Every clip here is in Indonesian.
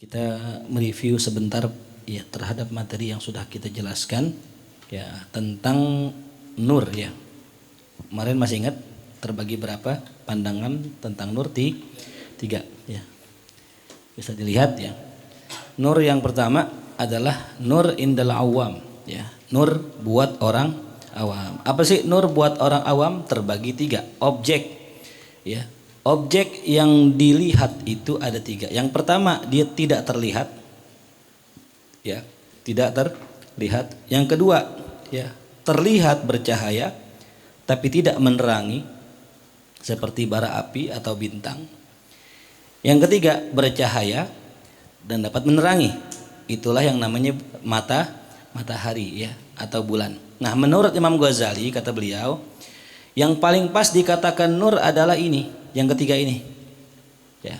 Kita mereview sebentar ya terhadap materi yang sudah kita jelaskan ya tentang nur ya. Kemarin masih ingat terbagi berapa pandangan tentang nur? Tiga ya. Bisa dilihat ya. Nur yang pertama adalah nur indal awam ya. Nur buat orang awam. Apa sih nur buat orang awam? Terbagi tiga. Objek ya. Objek yang dilihat itu ada tiga. Yang pertama dia tidak terlihat, ya, tidak terlihat. Yang kedua, ya, terlihat bercahaya, tapi tidak menerangi, seperti bara api atau bintang. Yang ketiga bercahaya dan dapat menerangi. Itulah yang namanya matahari, ya, atau bulan. Nah, menurut Imam Ghazali kata beliau, yang paling pas dikatakan nur adalah ini. Yang ketiga ini, ya.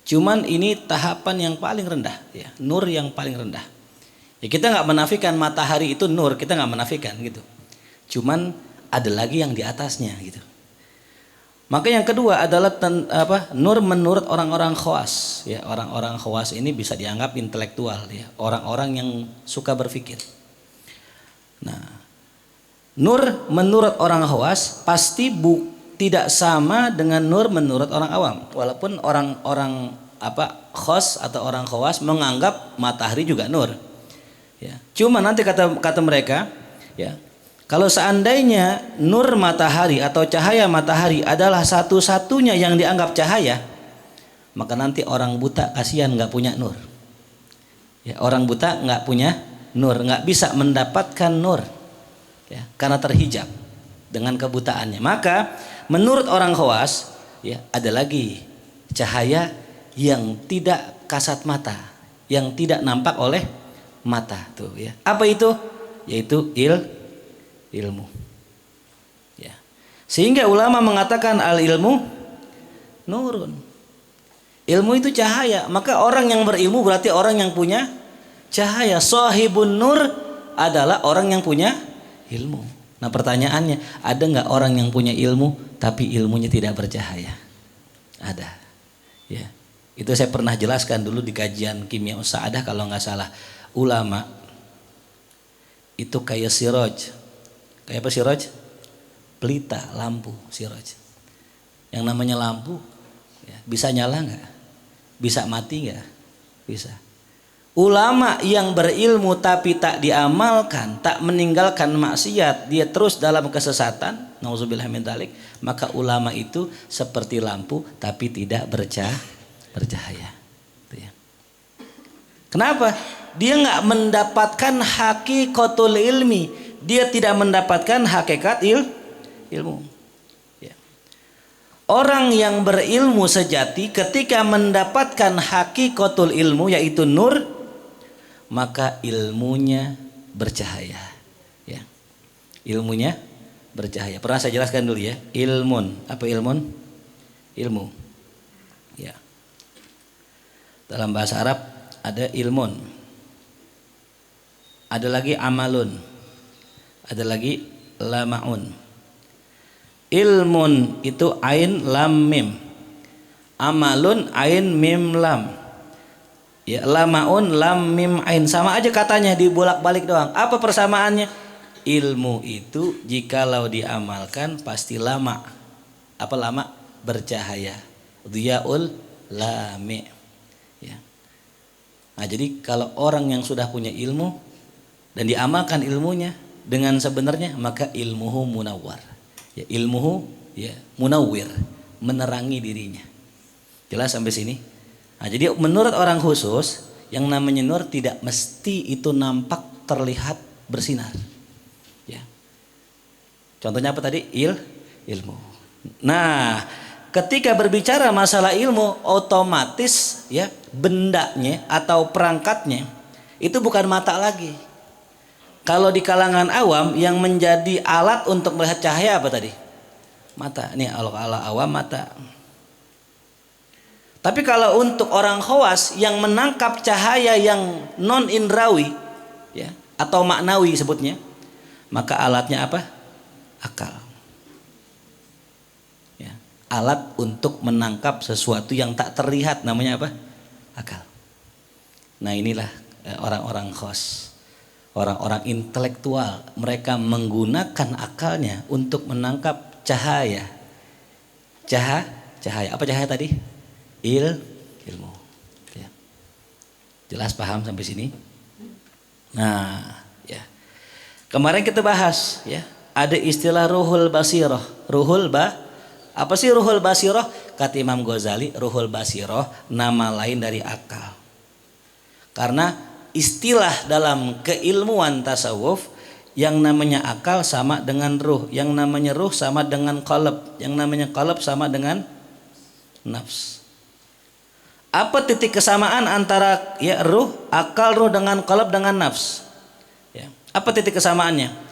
Cuman ini tahapan yang paling rendah, ya. Nur yang paling rendah. Ya kita nggak menafikan matahari itu nur, kita nggak menafikan gitu. Cuman ada lagi yang di atasnya gitu. Maka yang kedua adalah nur menurut orang-orang khawas, ya. Orang-orang khawas ini bisa dianggap intelektual, ya. Orang-orang yang suka berpikir. Nah, nur menurut orang khawas pasti tidak sama dengan nur menurut orang awam. Walaupun orang-orang khos atau orang khawas menganggap matahari juga nur. Ya. Cuma nanti kata mereka, ya, kalau seandainya nur matahari atau cahaya matahari adalah satu-satunya yang dianggap cahaya, maka nanti orang buta kasihan nggak punya nur. Ya, orang buta nggak punya nur, nggak bisa mendapatkan nur, ya, karena terhijab dengan kebutaannya. Maka menurut orang khawas, ya, ada lagi cahaya yang tidak kasat mata, yang tidak nampak oleh mata tuh, ya. Apa itu? Yaitu ilmu. Ya. Sehingga ulama mengatakan al ilmu nurun. Ilmu itu cahaya, maka orang yang berilmu berarti orang yang punya cahaya. Shahibun nur adalah orang yang punya ilmu. Nah pertanyaannya, ada nggak orang yang punya ilmu tapi ilmunya tidak bercahaya? Ada, ya. Itu saya pernah jelaskan dulu di kajian kimia sa'adah kalau nggak salah. Ulama itu kayak siroj, kayak apa siroj? Pelita lampu siroj. Yang namanya lampu, ya, bisa nyala nggak? Bisa mati nggak? Bisa. Ulama yang berilmu tapi tak diamalkan, tak meninggalkan maksiat, dia terus dalam kesesatan, nauzubillah min dzalik, maka ulama itu seperti lampu tapi tidak bercahaya. Kenapa? Dia nggak mendapatkan hakikatul ilmi, dia tidak mendapatkan hakikat ilmu. Ya. Orang yang berilmu sejati ketika mendapatkan hakikatul ilmu yaitu nur, maka ilmunya bercahaya, ya. Ilmunya bercahaya. Pernah saya jelaskan dulu, ya. Ilmun, apa ilmun? Ilmu, ya. Dalam bahasa Arab ada ilmun, ada lagi amalun, ada lagi lamaun. Ilmun itu ain lam mim, amalun ain mim lam. Ya, lamaun lam mim ain, sama aja katanya, dibolak-balik doang. Apa persamaannya? Ilmu itu jikalau diamalkan pasti lama. Apa lama? Bercahaya. Dhiyaul lami. Ya. Nah, jadi kalau orang yang sudah punya ilmu dan diamalkan ilmunya dengan sebenarnya, maka ilmuhu munawwar. Ya, ilmuhu, ya, munawwir, menerangi dirinya. Jelas sampai sini? Nah, jadi menurut orang khusus yang namanya nur tidak mesti itu nampak, terlihat, bersinar. Ya. Contohnya apa tadi? Ilmu. Nah, ketika berbicara masalah ilmu, otomatis, ya, bendanya atau perangkatnya itu bukan mata lagi. Kalau di kalangan awam yang menjadi alat untuk melihat cahaya apa tadi? Mata. Ini ala awam mata. Tapi kalau untuk orang khawas yang menangkap cahaya yang non indrawi, ya, atau maknawi sebutnya, maka alatnya apa? Akal. Ya, alat untuk menangkap sesuatu yang tak terlihat namanya apa? Akal. Nah inilah orang-orang khos, orang-orang intelektual. Mereka menggunakan akalnya untuk menangkap cahaya. Cahaya. Apa cahaya tadi? Ilmu. Ya. Jelas paham sampai sini? Nah, ya. Kemarin kita bahas, ya. Ada istilah ruhul basirah. Apa sih ruhul basirah? Kata Imam Ghazali, ruhul basirah nama lain dari akal. Karena istilah dalam keilmuan tasawuf, yang namanya akal sama dengan ruh, yang namanya ruh sama dengan qalb, yang namanya qalb sama dengan nafs. Apa titik kesamaan antara ya ruh, akal, ruh dengan qalb dengan nafs? Ya. Apa titik kesamaannya?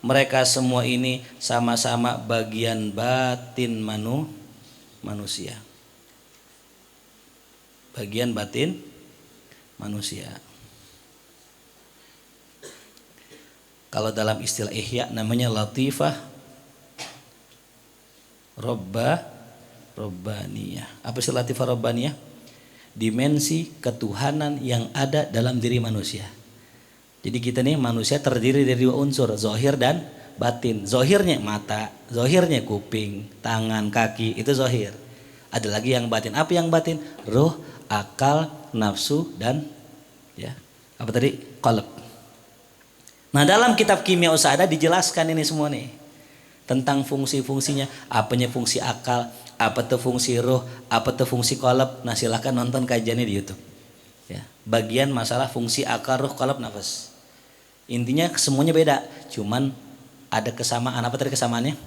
Mereka semua ini sama-sama bagian batin manusia. Bagian batin manusia. Kalau dalam istilah Ihya namanya latifah robbaniyah. Apa sih latifah robbaniyah? Dimensi ketuhanan yang ada dalam diri manusia. Jadi kita nih manusia terdiri dari dua unsur, zahir dan batin. Zahirnya mata, zahirnya kuping, tangan, kaki, itu zahir. Ada lagi yang batin. Apa yang batin? Ruh, akal, nafsu, dan ya apa tadi? Qalb. Nah dalam kitab Kimia Usada dijelaskan ini semua nih tentang fungsi-fungsinya, apanya fungsi akal, apa tuh fungsi ruh, apa tuh fungsi qalb. Nah silahkan nonton kajiannya di YouTube. Ya, bagian masalah fungsi akal, ruh, qalb, nafas. Intinya semuanya beda, cuman ada kesamaan. Apa tadi kesamaannya?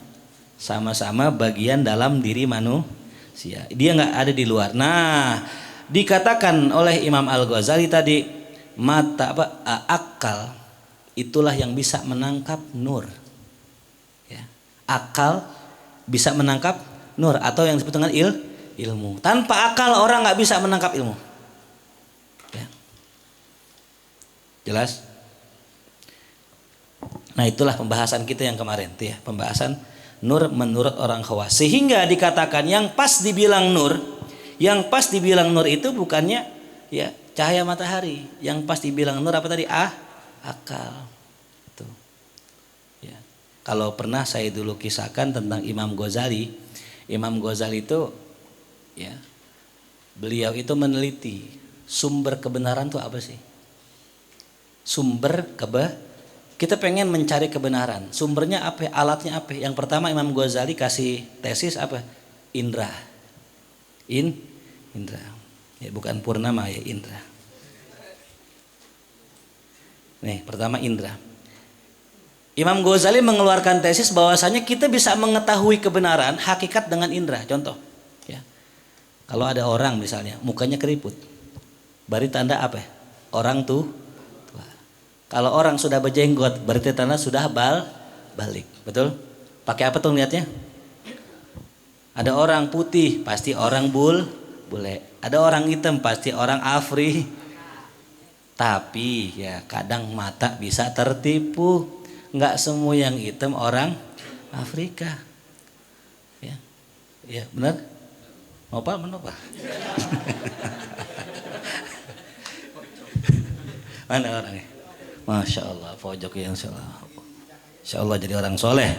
Sama-sama bagian dalam diri manusia. Dia nggak ada di luar. Nah dikatakan oleh Imam Al-Ghazali tadi, akal itulah yang bisa menangkap nur. Ya. Akal bisa menangkap nur atau yang disebut dengan ilmu. Tanpa akal orang nggak bisa menangkap ilmu. Ya. Jelas? Nah itulah pembahasan kita yang kemarin, tuh ya, pembahasan nur menurut orang khawas. Sehingga dikatakan yang pas dibilang nur itu bukannya ya cahaya matahari. Yang pas dibilang nur apa tadi? Akal. Tuh. Ya. Kalau pernah saya dulu kisahkan tentang Imam Ghazali. Imam Ghazali itu ya beliau itu meneliti sumber kebenaran itu apa sih? Kita pengen mencari kebenaran. Sumbernya apa? Alatnya apa? Yang pertama Imam Ghazali kasih tesis apa? Indra. Indra. Ya bukan purnama ya, indra. Nih, pertama indra. Imam Ghazali mengeluarkan tesis bahwasanya kita bisa mengetahui kebenaran hakikat dengan indra. Contoh, ya. Kalau ada orang misalnya mukanya keriput. Berarti tanda apa? Orang tuh. Kalau orang sudah berjenggot, berarti tanda sudah balik. Betul? Pakai apa tuh lihatnya? Ada orang putih, pasti orang bule. Ada orang hitam, pasti orang Afri. Tapi ya kadang mata bisa tertipu. Enggak semua yang hitam orang Afrika. Ya benar? Nopal. Mana orangnya? Masya Allah, pojok ya insya Allah jadi orang soleh.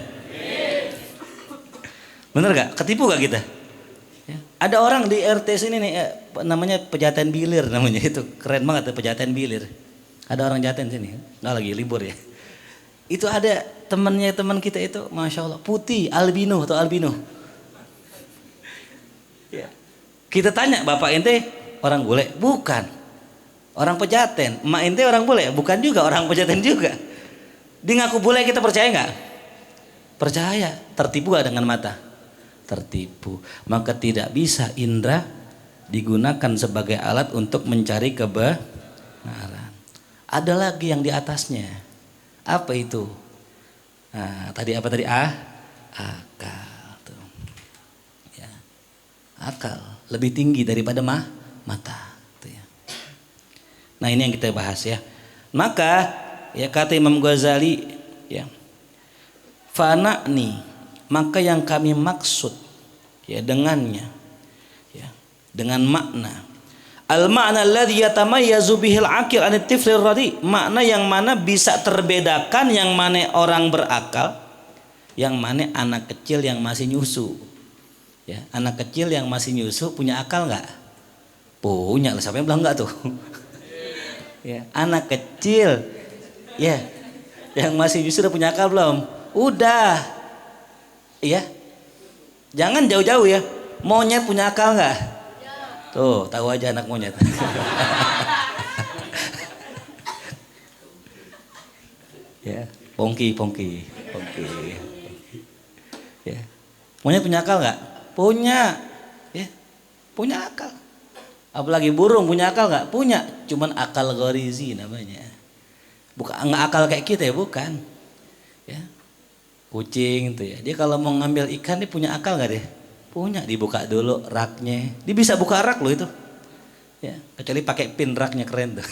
Bener gak? Ketipu gak kita? Ya. Ada orang di RT sini nih, namanya pejaten bilir namanya, itu keren banget pejaten bilir. Ada orang jaten sini, nggak lagi libur ya. Itu ada teman kita itu, masya Allah, putih, albino atau albino. Ya. Kita tanya, bapak ente orang bule? Bukan. Orang pejaten, emak ente orang bule? Bukan juga, orang pejaten juga. Dia ngaku bule, kita percaya nggak? Percaya. Tertipu gak dengan mata? Tertipu. Maka tidak bisa indra digunakan sebagai alat untuk mencari kebenaran. Ada lagi yang di atasnya. Apa itu? Nah, tadi apa tadi? Akal. Tuh. Ya. Akal lebih tinggi daripada mata. Nah ini yang kita bahas ya. Maka ya kata Imam Ghazali ya, fana'ni, maka yang kami maksud ya dengannya ya, dengan makna Al-ma'na alladhi yatamayyazu bihil aqil anit tiflir radi. Makna yang mana bisa terbedakan, yang mana orang berakal, yang mana anak kecil yang masih nyusu. Ya, anak kecil yang masih nyusu punya akal nggak? Punya lah, siapa yang bilang nggak tuh? Ya, anak kecil ya yang masih nyusu udah punya akal belum? Udah. Ya. Jangan jauh-jauh ya. Monyet punya akal nggak? Tuh, tahu aja anak monyet. Ya, pongki. Ya. Monyet punya akal nggak? Punya. Ya. Punya akal. Apalagi burung punya akal nggak? Punya. Cuman akal ghorizi namanya. Bukan nggak akal kayak kita ya, bukan. Ya. Kucing tuh ya. Dia kalau mau ngambil ikan dia punya akal nggak deh? Punya, dibuka dulu raknya. Dia bisa buka rak loh itu. Ya, kecuali pakai pin raknya keren tuh.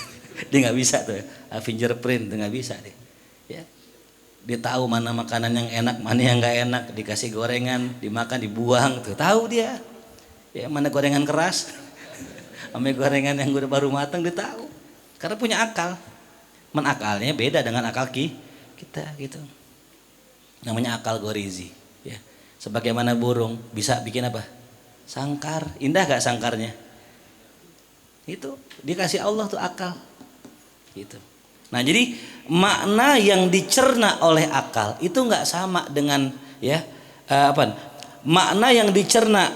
Dia nggak bisa tuh. Fingerprint tuh nggak bisa deh. Ya. Dia tahu mana makanan yang enak, mana yang nggak enak. Dikasih gorengan, dimakan, dibuang tuh. Tahu dia. Ya, mana gorengan keras, sama gorengan yang udah baru matang dia tahu. Karena punya akal. Akalnya beda dengan akal kita gitu. Namanya akal ghorizi. Ya. Sebagaimana burung bisa bikin apa? Sangkar. Indah gak sangkarnya? Itu dikasih Allah tuh akal. Gitu. Nah, jadi makna yang dicerna oleh akal itu nggak sama dengan ya makna yang dicerna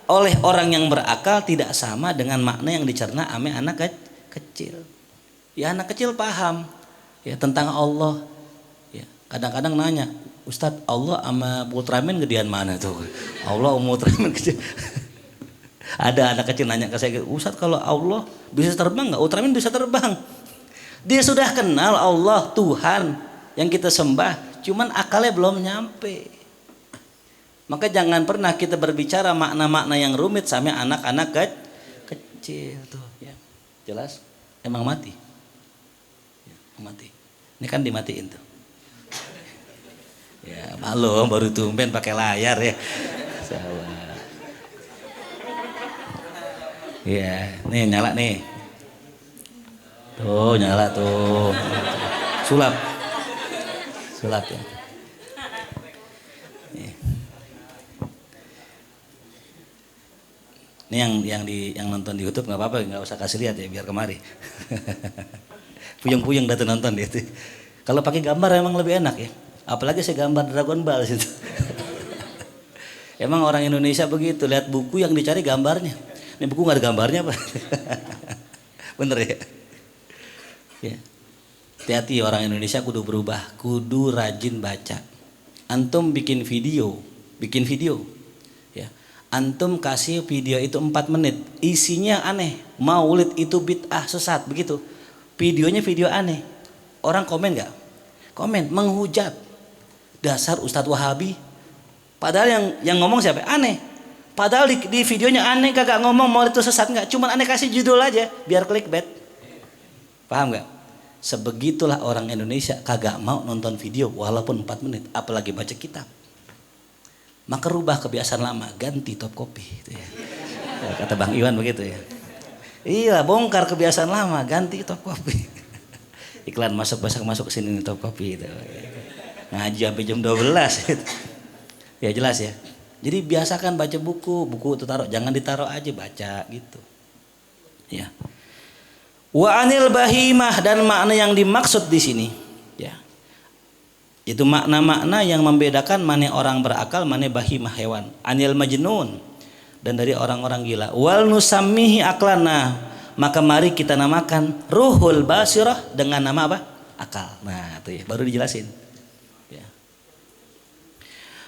oleh orang yang berakal tidak sama dengan makna yang dicerna oleh anak kecil. Ya, anak kecil paham ya tentang Allah. Ya, kadang-kadang nanya, Ustadz, Allah sama Ultraman gedean mana tuh? Allah sama Ultraman kecil. Ada anak kecil nanya ke saya, Ustadz kalau Allah bisa terbang nggak? Ultraman bisa terbang. Dia sudah kenal Allah Tuhan yang kita sembah, cuman akalnya belum nyampe. Maka jangan pernah kita berbicara makna-makna yang rumit sama anak-anak kecil tuh. Ya. Jelas? Emang mati. Ya, mati. Ini kan dimatiin tuh. Ya malu baru tumben pakai layar ya. Salah. Ya, nih nyala nih. Tuh nyala tuh. Sulap ya. Ini yang nonton di YouTube nggak apa-apa, nggak usah kasih lihat ya biar kemari. Puyeng-puyeng datang nonton itu. Kalau pakai gambar emang lebih enak ya. Apalagi saya gambar Dragon Ball situ. Emang orang Indonesia begitu, lihat buku yang dicari gambarnya. Ini buku nggak ada gambarnya apa? Bener ya? Ya. Hati-hati orang Indonesia kudu berubah, kudu rajin baca. Antum bikin video. Ya. Antum kasih video itu 4 menit, isinya aneh. Maulid itu bid'ah sesat begitu. Videonya video aneh. Orang komen nggak? Komen, menghujat. Dasar Ustadz Wahabi. Padahal yang ngomong siapa? Aneh. Padahal di videonya aneh kagak ngomong mau itu sesat nggak. Cuman aneh kasih judul aja biar clickbait. Paham nggak? Sebegitulah orang Indonesia kagak mau nonton video walaupun 4 menit. Apalagi baca kitab. Maka rubah kebiasaan lama, ganti top kopi. Gitu ya. Kata Bang Iwan begitu ya. Iya, bongkar kebiasaan lama, ganti top kopi. Iklan masuk ke sini nih top kopi gitu. Ngaji sampai jam 12 gitu. Ya jelas ya. Jadi biasakan baca buku itu taruh, jangan ditaruh aja, baca gitu. Ya. Wa anil bahimah, dan makna yang dimaksud di sini ya. Itu makna-makna yang membedakan mana orang berakal, mana bahimah hewan. Anil majnun, dan dari orang-orang gila. Wal nusammihi aklana, maka mari kita namakan ruhul basirah dengan nama apa? Akal. Nah, itu ya, baru dijelasin.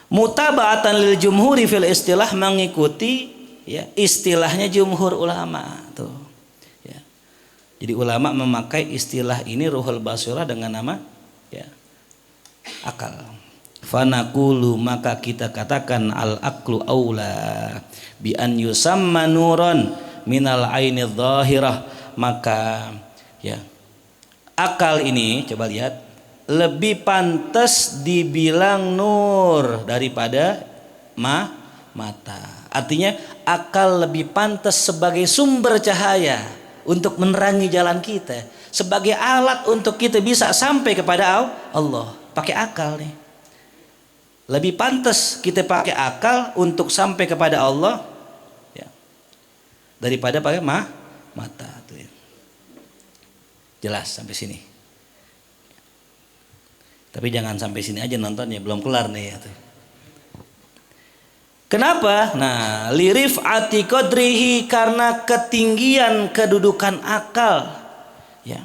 Mutaba'atan lil jumhuri fil istilah, mengikuti ya istilahnya jumhur ulama tuh ya. Jadi ulama memakai istilah ini ruhul basirah dengan nama ya akal. Fanaqulu, maka kita katakan al aqlu aula bi an yusamma nuran minal aini dhahirah, maka ya akal ini coba lihat lebih pantas dibilang nur daripada mata. Artinya akal lebih pantas sebagai sumber cahaya untuk menerangi jalan kita, sebagai alat untuk kita bisa sampai kepada Allah. Pakai akal nih. Lebih pantas kita pakai akal untuk sampai kepada Allah ya, daripada pakai mata tuh ya. Jelas sampai sini. Tapi jangan sampai sini aja nontonnya, belum kelar nih ya tuh. Kenapa? Nah, lirif'ati qadrihi, karena ketinggian kedudukan akal. Ya.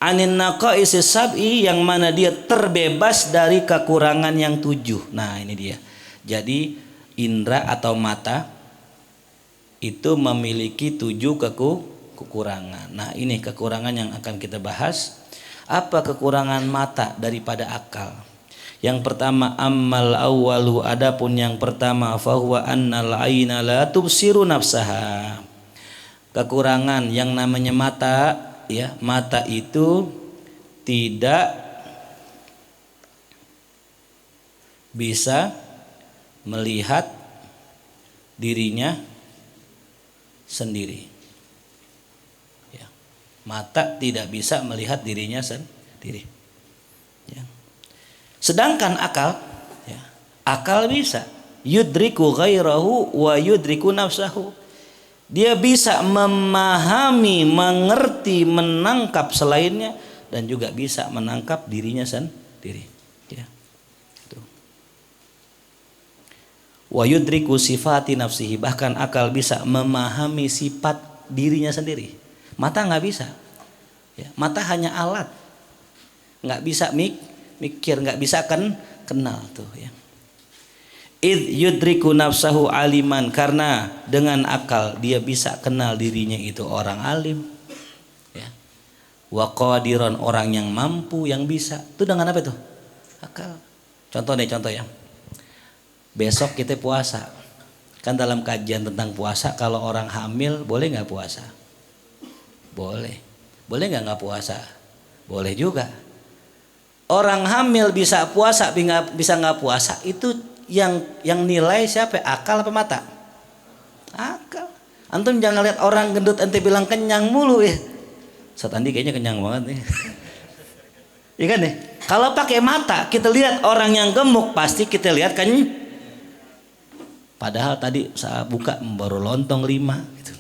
Anin naqaisi sab'i, yang mana dia terbebas dari kekurangan yang 7. Nah, ini dia. Jadi indera atau mata itu memiliki 7 kekurangan. Nah, ini kekurangan yang akan kita bahas. Apa kekurangan mata daripada akal? Yang pertama, ammal awwalu, adapun yang pertama, fahuwa annal aina la tubsiru nafsaha. Kekurangan yang namanya mata ya, mata itu tidak bisa melihat dirinya sendiri. Ya. Mata tidak bisa melihat dirinya sendiri. Ya. Sedangkan akal, ya, akal bisa yudriku ghairahu wa yudriku nafsahu. Dia bisa memahami, mengerti, menangkap selainnya, dan juga bisa menangkap dirinya sendiri. Ya. Wa yudriku sifati nafsihi, bahkan akal bisa memahami sifat dirinya sendiri. Mata nggak bisa. Ya. Mata hanya alat, nggak bisa mikir, nggak bisa kenal tuh ya. Id yudriku nafsahu aliman, karena dengan akal dia bisa kenal dirinya itu orang alim ya. Wa qadiran, orang yang mampu, yang bisa. Itu dengan apa itu? Akal. Contoh ya. Besok kita puasa. Kan dalam kajian tentang puasa, kalau orang hamil boleh nggak puasa? Boleh. Boleh nggak puasa? Boleh juga. Orang hamil bisa puasa, bisa nggak puasa, itu yang nilai siapa? Akal apa mata? Akal. Antum jangan lihat orang gendut ente bilang kenyang mulu ya. Ustaz Andi kayaknya kenyang banget nih. Iya kan ya? Kalau pakai mata kita lihat orang yang gemuk, pasti kita lihat kan. Padahal tadi saya buka baru lontong 5 gitu.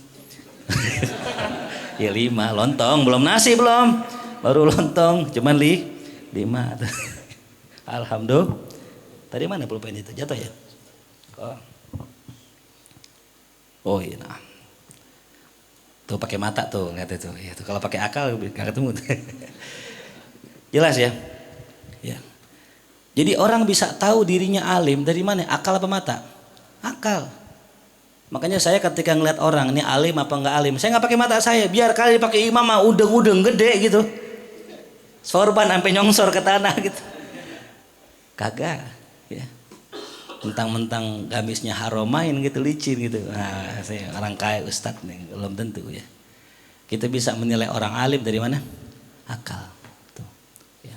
Ya 5 lontong, belum nasi belum. Baru lontong cuman 5. Alhamdulillah. Tadi mana pulpen itu? Jatuh ya? Oh iya. Nah. Tuh pakai mata tuh, lihat itu. Ya, tuh kalau pakai akal enggak ketemu. Jelas ya? Ya. Jadi orang bisa tahu dirinya alim dari mana? Akal apa mata? Akal. Makanya saya ketika ngeliat orang ini alim apa enggak alim, saya nggak pakai mata saya, biar kali dipakai imam mah udeng-udeng gede gitu. Sorban sampai nyongsor ke tanah gitu. Kagak ya. Mentang-mentang gamisnya haromain gitu, licin gitu. Nah, saya orang kaya ustadz nih, belum tentu ya. Kita bisa menilai orang alim dari mana? Akal. Tuh, ya.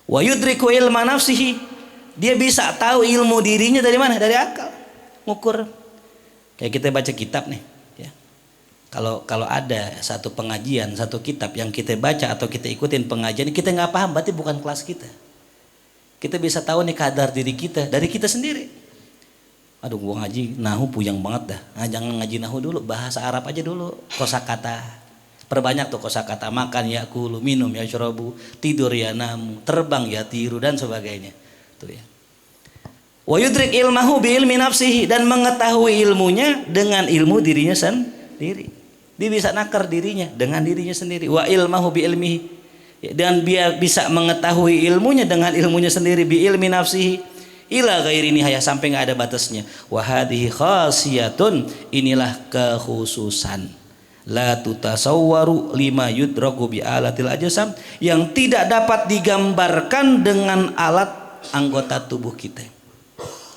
Wa yudriku ilma nafsihi. Dia bisa tahu ilmu dirinya dari mana? Dari akal. Ngukur. Kayak kita baca kitab nih, ya. Kalau ada satu pengajian, satu kitab yang kita baca atau kita ikutin pengajian, kita nggak paham, berarti bukan kelas kita. Kita bisa tahu nih kadar diri kita dari kita sendiri. Aduh, gua ngaji nahu puyeng banget dah. Nah, jangan ngaji nahu dulu, bahasa Arab aja dulu, kosakata. Perbanyak tuh kosakata, makan ya kulu, minum ya syarabu, tidur ya namu, terbang ya tiru, dan sebagainya. Tuh ya. Wa yudrik ilmahu bi ilmi nafsihi, dan mengetahui ilmunya dengan ilmu dirinya sendiri. Dia bisa nakar dirinya dengan dirinya sendiri. Wa ilmahu bi ilmihi, dan dia bisa mengetahui ilmunya dengan ilmunya sendiri, bi ilmi nafsihi ila ghairi nihayah, sampai enggak ada batasnya. Wa hadhihi khasiyatun, inilah kekhususan la tutasawwaru lima yudraku bi alatil ajsam, yang tidak dapat digambarkan dengan alat anggota tubuh kita.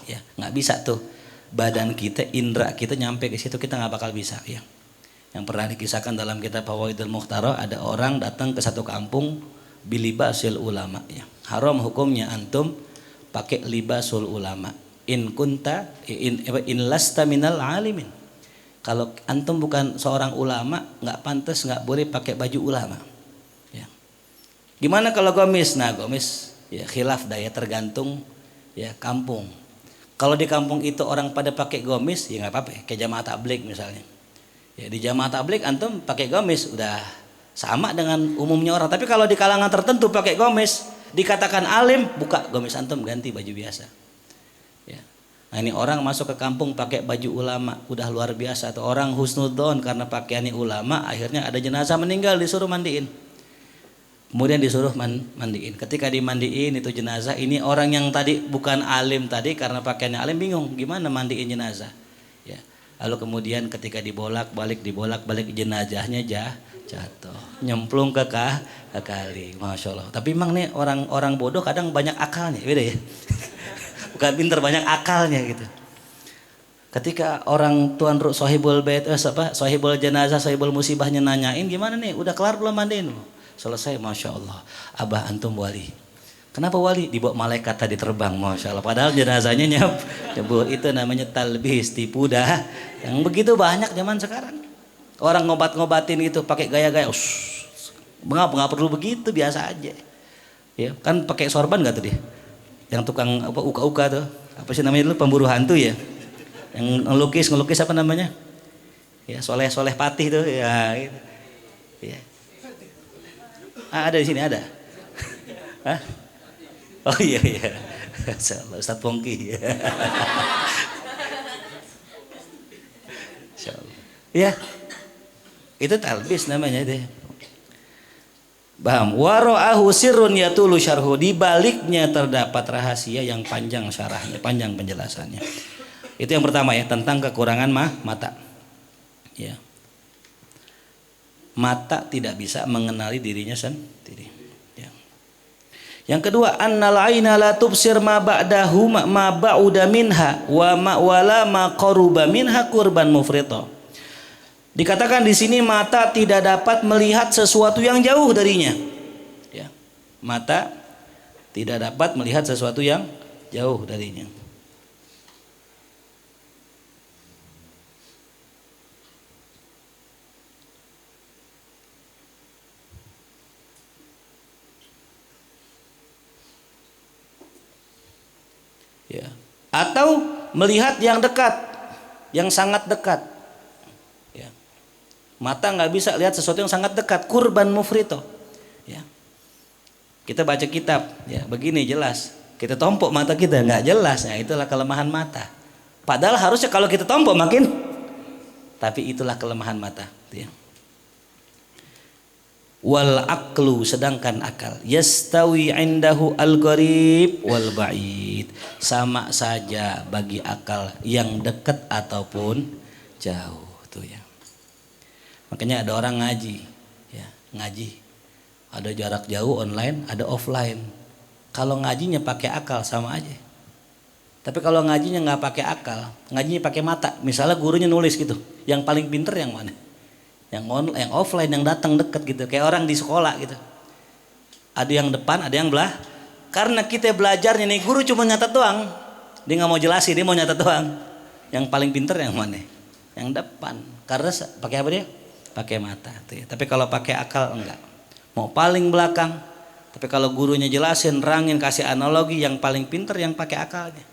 Ya, nggak bisa tuh badan kita, indera kita nyampe ke situ, kita nggak bakal bisa ya. Yang pernah dikisahkan dalam kitab Fawaidul Mukhtarah, ada orang datang ke satu kampung bilibasul ulama ya. Haram hukumnya antum pakai libasul ulama. in kunta in lasta minal alimin. Kalau antum bukan seorang ulama, nggak pantas, nggak boleh pakai baju ulama. Ya. Gimana kalau gomis? Nah gomis ya khilaf dah ya, tergantung ya kampung. Kalau di kampung itu orang pada pakai gomis ya nggak apa-apa. Kayak jamaah tabligh misalnya. Ya di jamaah tabligh antum pakai gomis udah sama dengan umumnya orang. Tapi kalau di kalangan tertentu pakai gomis, dikatakan alim, buka gomis antum ganti baju biasa. Ya. Nah ini orang masuk ke kampung pakai baju ulama, udah luar biasa. Atau orang husnudzon karena pakaiannya ulama, akhirnya ada jenazah meninggal disuruh mandiin. Kemudian disuruh mandiin. Ketika dimandiin itu jenazah, ini orang yang tadi bukan alim tadi karena pakaiannya alim bingung gimana mandiin jenazah. Ya. Lalu kemudian ketika dibolak-balik jenazahnya jatuh, nyemplung ke kali. Masya Allah. Tapi emang nih orang bodoh kadang banyak akalnya, beda ya. Bukan pinter, banyak akalnya gitu. Ketika orang tuan sahibul bait sahibul jenazah, sahibul musibahnya nanyain gimana nih, udah kelar belum mandiin? Selesai, masya Allah. Abah antum wali. Kenapa wali? Dibawa malaikat tadi terbang, masya Allah. Padahal jenazahnya nyebut. Itu namanya talbis, tipu dah. Yang begitu banyak zaman sekarang. Orang ngobatin gitu pakai gaya-gaya. Nggak perlu begitu, biasa aja. Ya kan pakai sorban nggak tuh dia? Yang tukang uka-uka tuh. Apa sih namanya dulu, pemburu hantu ya? Yang ngelukis apa namanya? Ya soleh patih tuh ya. Gitu. Ya. Ada di sini ada. Hah? Oh iya. Ustaz Pongki. Ya. Itu talbis namanya deh. Paham? Wara'ahu sirrun yatulu syarhu. Di baliknya terdapat rahasia yang panjang syarahnya, panjang penjelasannya. Itu yang pertama ya, tentang kekurangan mata. Ya. Mata tidak bisa mengenali dirinya sendiri. Ya. Yang kedua, annal aina la tubsir ma ba'dahu ma ba'uda minha wa la ma qaruba minha qurban mufrita. Dikatakan di sini mata tidak dapat melihat sesuatu yang jauh darinya. Ya. Mata tidak dapat melihat sesuatu yang jauh darinya. Ya. Atau melihat yang dekat, yang sangat dekat. Ya. Mata nggak bisa lihat sesuatu yang sangat dekat, kurban mufrito. Ya. Kita baca kitab, ya begini jelas. Kita tompok mata kita nggak jelas, ya itulah kelemahan mata. Padahal harusnya kalau kita tompok makin, tapi itulah kelemahan mata. Ya. Wal aqlu, sedangkan akal yastawi indahu al-qarib wal ba'id, sama saja bagi akal yang dekat ataupun jauh tuh ya. Makanya ada orang ngaji ya, ngaji ada jarak jauh online, ada offline. Kalau ngajinya pakai akal sama aja. Tapi kalau ngajinya nggak pakai akal, ngajinya pakai mata, misalnya gurunya nulis gitu, yang paling pinter yang mana? Yang offline, yang datang deket gitu, kayak orang di sekolah gitu. Ada yang depan, ada yang belah. Karena kita belajarnya nih, guru cuma nyatet doang, dia nggak mau jelasin, dia mau nyatet doang. Yang paling pinter yang mana? Yang depan. Karena pakai apa dia? Pakai mata. Tuh ya. Tapi kalau pakai akal enggak. Mau paling belakang. Tapi kalau gurunya jelasin, rangin, kasih analogi, yang paling pinter yang pakai akalnya.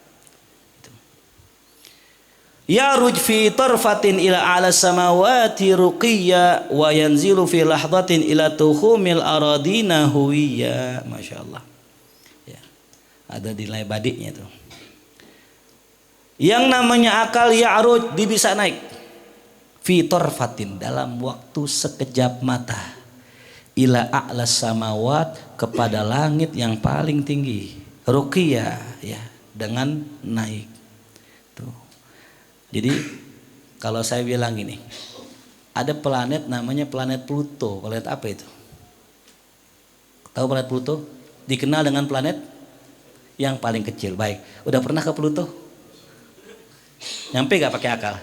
Yaruj fi tarfatin ila ala samawati ruqiyya wa yanzilu fi lahdatin ila tuhumil aradina huwiyya. Masya Allah ya, ada nilai badiknya tuh. Yang namanya akal ya'ruj, dia bisa naik fi tarfatin, dalam waktu sekejap mata, ila a'la samawat, kepada langit yang paling tinggi, ruqiyya ya, dengan naik. Jadi kalau saya bilang gini, ada planet namanya planet Pluto. Planet apa itu? Tahu planet Pluto? Dikenal dengan planet yang paling kecil. Baik, udah pernah ke Pluto? Nyampe gak pakai akal?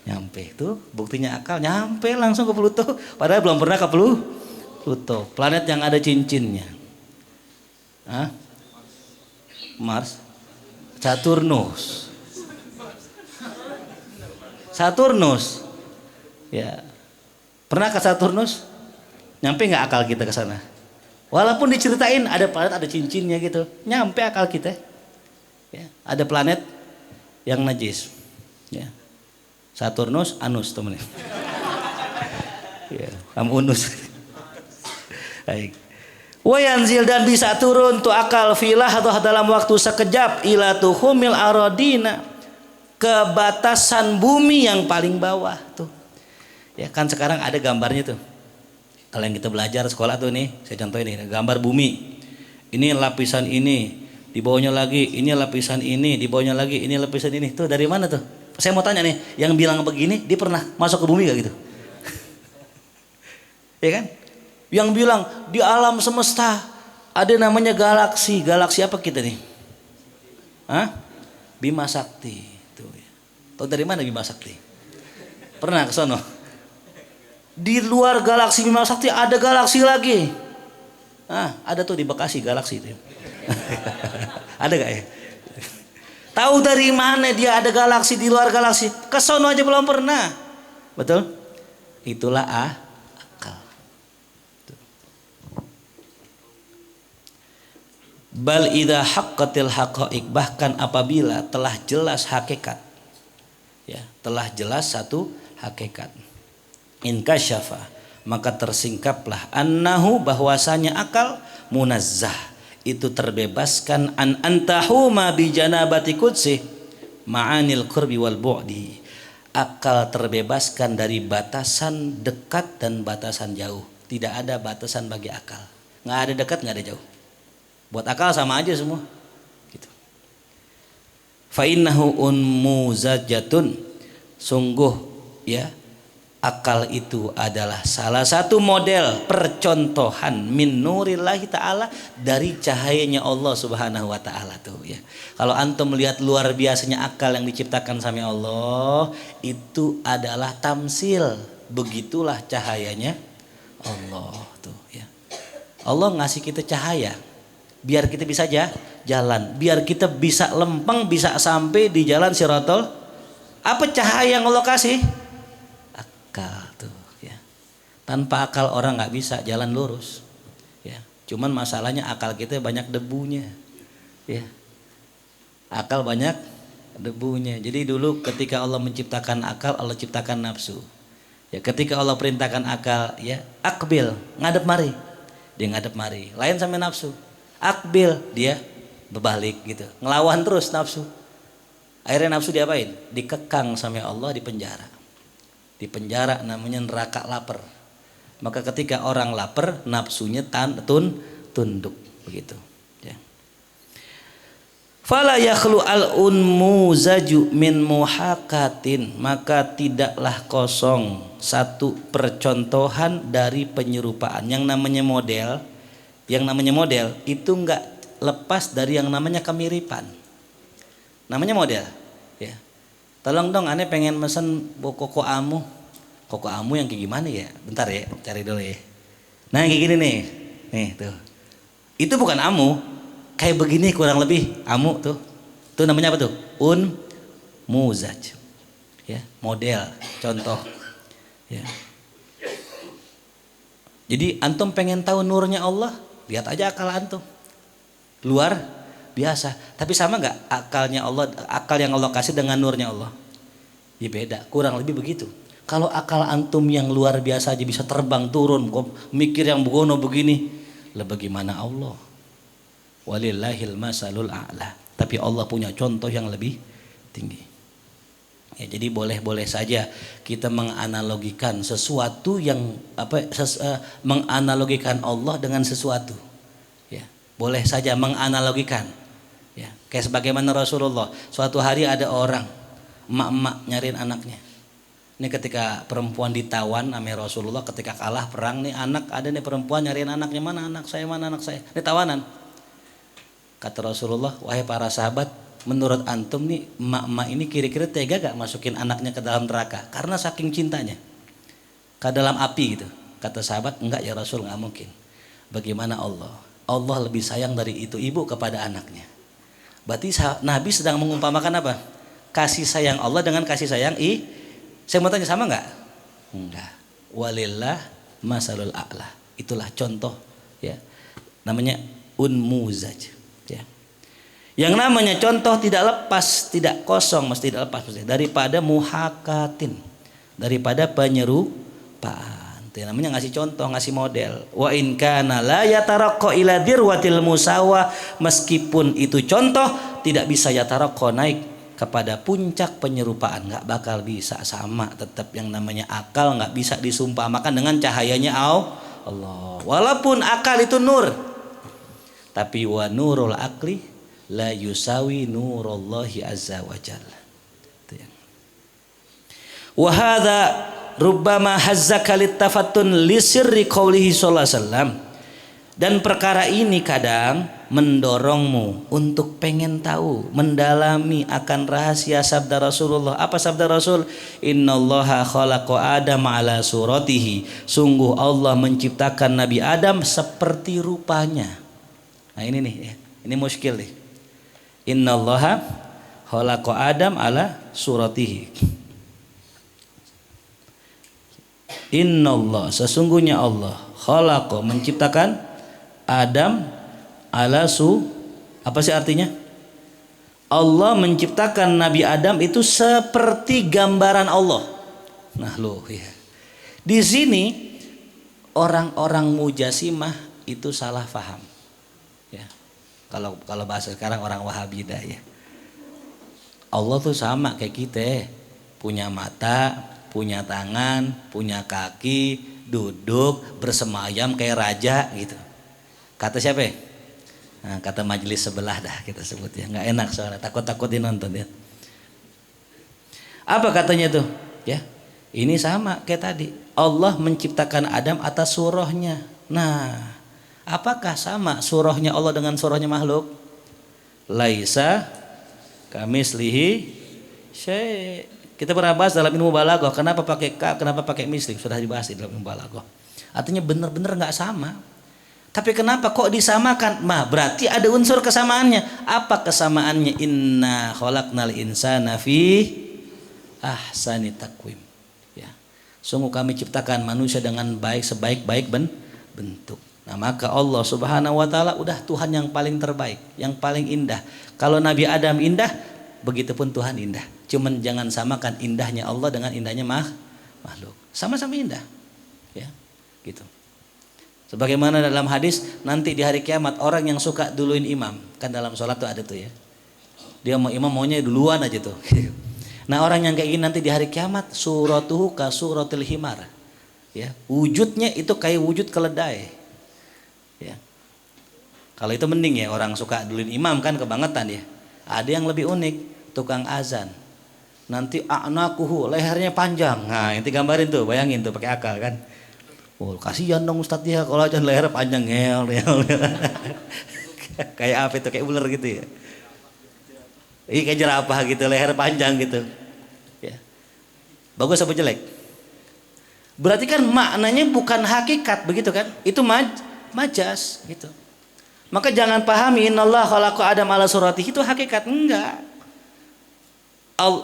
Nyampe. Tuh buktinya akal, nyampe langsung ke Pluto. Padahal belum pernah ke Pluto. Planet yang ada cincinnya. Hah? Mars, Saturnus. Saturnus. Ya. Pernah ke Saturnus? Nyampe nggak akal kita ke sana? Walaupun diceritain ada planet ada cincinnya gitu, nyampe akal kita. Ya, ada planet yang najis. Ya. Saturnus, anus temen. Ya, kamu unus. Baik. Wayanzil dan bisa turun tuh akal filah atau dalam waktu sekejap ila tuhumil aradina ke batasan bumi yang paling bawah tuh. Ya kan sekarang ada gambarnya tuh. Kalau yang kita belajar sekolah tuh nih, saya contohin nih, gambar bumi. Ini lapisan ini, di bawahnya lagi, ini lapisan ini, di bawahnya lagi, ini lapisan ini. Tuh dari mana tuh? Saya mau tanya nih, yang bilang begini, dia pernah masuk ke bumi gak gitu? Ya kan? Yang bilang di alam semesta ada namanya galaksi. Galaksi apa kita nih? Hah? Bima Sakti. Tuh ya. Tahu dari mana Bima Sakti? Pernah ke sono? Di luar galaksi Bima Sakti ada galaksi lagi. Ada tuh di Bekasi galaksi itu. Ada gak ya? Tahu dari mana dia ada galaksi di luar galaksi? Ke sono aja belum pernah. Betul? Itulah akal. Bal idza haqqatil haqa'iq, bahkan apabila telah jelas hakikat. Ya, telah jelas satu hakikat. Inkasyafa, maka tersingkaplah annahu, bahwasanya akal munazzah itu terbebaskan an antahuma bi janabati qudsi ma'anil qurbi wal bu'di. Akal terbebaskan dari batasan dekat dan batasan jauh. Tidak ada batasan bagi akal. Nggak ada dekat, nggak ada jauh. Buat akal sama aja semua. Gitu. Fa innahu unmuzajatun, sungguh ya akal itu adalah salah satu model percontohan min nurillahi ta'ala, dari cahayanya Allah subhanahu wa ta'ala tuh ya. Kalau antum melihat luar biasanya akal yang diciptakan sama Allah, itu adalah tamsil, begitulah cahayanya Allah tuh ya. Allah ngasih kita cahaya biar kita bisa jalan, biar kita bisa lempeng, bisa sampai di jalan Siratal. Apa cahaya yang Allah kasih? Akal tuh ya. Tanpa akal orang nggak bisa jalan lurus ya. Cuman masalahnya akal kita banyak debunya ya. Akal banyak debunya. Jadi dulu ketika Allah menciptakan akal, Allah ciptakan nafsu ya. Ketika Allah perintahkan akal ya, akbil, ngadep mari, dia ngadep mari. Lain sama nafsu, akbil, dia berbalik gitu, ngelawan terus nafsu. Akhirnya nafsu diapain? Dikekang sama Allah, di penjara. Di penjara namanya neraka lapar. Maka ketika orang lapar, nafsunya tunduk begitu ya. Fala yakhlu al unmuzaju min muhakatin, maka tidaklah kosong satu percontohan dari penyerupaan. Yang namanya model itu enggak lepas dari yang namanya kemiripan. Namanya model ya. Tolong dong, aneh pengen mesen koko amu. Koko amu yang kayak gimana ya? Bentar ya, cari dulu ya. Nah kayak gini nih. Nih tuh. Itu bukan amu. Kayak begini kurang lebih amu tuh. Itu namanya apa tuh? Muzaj. Ya, model, contoh. Ya. Jadi antum pengen tahu nurnya Allah, lihat aja akal antum. Luar biasa, tapi sama nggak akalnya Allah, akal yang Allah kasih dengan nurnya Allah? Ya beda, kurang lebih begitu. Kalau akal antum yang luar biasa aja bisa terbang turun, mikir yang begono begini, lah bagaimana Allah? Walillahil masalul a'la. Tapi Allah punya contoh yang lebih tinggi. Ya, jadi boleh-boleh saja kita menganalogikan sesuatu yang menganalogikan Allah dengan sesuatu. Ya, boleh saja menganalogikan. Ya, kayak sebagaimana Rasulullah, suatu hari ada orang emak-emak nyariin anaknya. Ini ketika perempuan ditawan sama Rasulullah, ketika kalah perang nih, anak ada nih perempuan nyariin anaknya, mana anak saya, mana anak saya. Ini tawanan. Kata Rasulullah, wahai para sahabat, menurut antum nih emak-emak ini kira-kira tega gak masukin anaknya ke dalam neraka karena saking cintanya, ke dalam api gitu? Kata sahabat, enggak ya Rasul, enggak mungkin. Bagaimana Allah? Allah lebih sayang dari itu ibu kepada anaknya. Berarti Nabi sedang mengumpamakan apa? Kasih sayang Allah dengan kasih sayang Saya mau tanya, sama nggak? Enggak. Walillah masalul a'la. Itulah contoh ya. Namanya unmuzaj ya. Yang namanya contoh tidak lepas, tidak kosong, mesti tidak lepas daripada muhakatin, daripada penyerupaan. Itu namanya ngasih contoh, ngasih model. Wa in kana la yataraqqa ila dirwatil musawa, meskipun itu contoh tidak bisa yataraqqa naik kepada puncak penyerupaan, nggak bakal bisa sama. Tetap yang namanya akal nggak bisa disumpamakan dengan cahayanya Allah. Walaupun akal itu nur, tapi wa nurul akli la yusawi nurullahi azza wa jalla. Wa hadza rubbama hazzaka littafattun li sirri qaulihi sallallahu alaihi wasallam. Dan perkara ini kadang mendorongmu untuk pengen tahu, mendalami akan rahasia sabda Rasulullah. Apa sabda Rasul? Innallaha khalaqa Adam ala suratihi. Sungguh Allah menciptakan Nabi Adam seperti rupanya. Nah ini nih, ini muskil nih. Innallaha khalaqa Adam ala suratihi. Innallah, sesungguhnya Allah khalaqa, menciptakan Adam ala apa sih artinya? Allah menciptakan Nabi Adam itu seperti gambaran Allah. Nah loh ya. Di sini orang-orang mujasimah itu salah faham. Ya. Kalau bahasa sekarang orang Wahabidah ya. Allah tuh sama kayak kita, punya mata, punya tangan, punya kaki, duduk, bersemayam kayak raja gitu. Kata siapa? Nah, kata majelis sebelah dah kita sebut ya. Nggak enak soalnya, takut dinonton ya. Apa katanya tuh? Ya, ini sama kayak tadi. Allah menciptakan Adam atas surahnya. Nah, apakah sama surahnya Allah dengan surahnya makhluk? Laisa kamislihi syai'. Kita pernah bahas dalam ilmu balaghah, kenapa pakai ka, kenapa pakai misli, sudah dibahas di dalam ilmu balaghah. Artinya benar-benar nggak sama. Tapi kenapa kok disamakan? Berarti ada unsur kesamaannya. Apa kesamaannya? Inna khalaqnal insana fi ahsani taqwim. Ya. Sungguh kami ciptakan manusia dengan baik, sebaik-baik bentuk. Nah, maka Allah Subhanahu wa taala udah Tuhan yang paling terbaik, yang paling indah. Kalau Nabi Adam indah, begitupun Tuhan indah. Cuman jangan samakan indahnya Allah dengan indahnya makhluk. Sama-sama indah. Ya, gitu. Sebagaimana dalam hadis, nanti di hari kiamat orang yang suka duluin imam, kan dalam sholat tuh ada tuh ya. Dia mau imam maunya duluan aja tuh. Nah, orang yang kayak gini nanti di hari kiamat suratuhu ka suratil himar. Ya, wujudnya itu kayak wujud keledai. Ya. Kalau itu mending ya, orang suka duluin imam kan kebangetan ya. Ada yang lebih unik, tukang azan. Nanti a'naquhu, lehernya panjang. Nah, itu gambarin tuh, bayangin tuh pakai akal kan. Oh, kasihan dong Ustadz ya kalau aja leher panjang ngel. Kayak apa itu, kayak ular gitu ya. Ini kayak jerapah gitu, leher panjang gitu. Ya. Bagus apa jelek? Berarti kan maknanya bukan hakikat begitu kan? Itu majas gitu. Maka jangan pahami innallaha khalaqa Adam ala suratihi itu hakikat, enggak.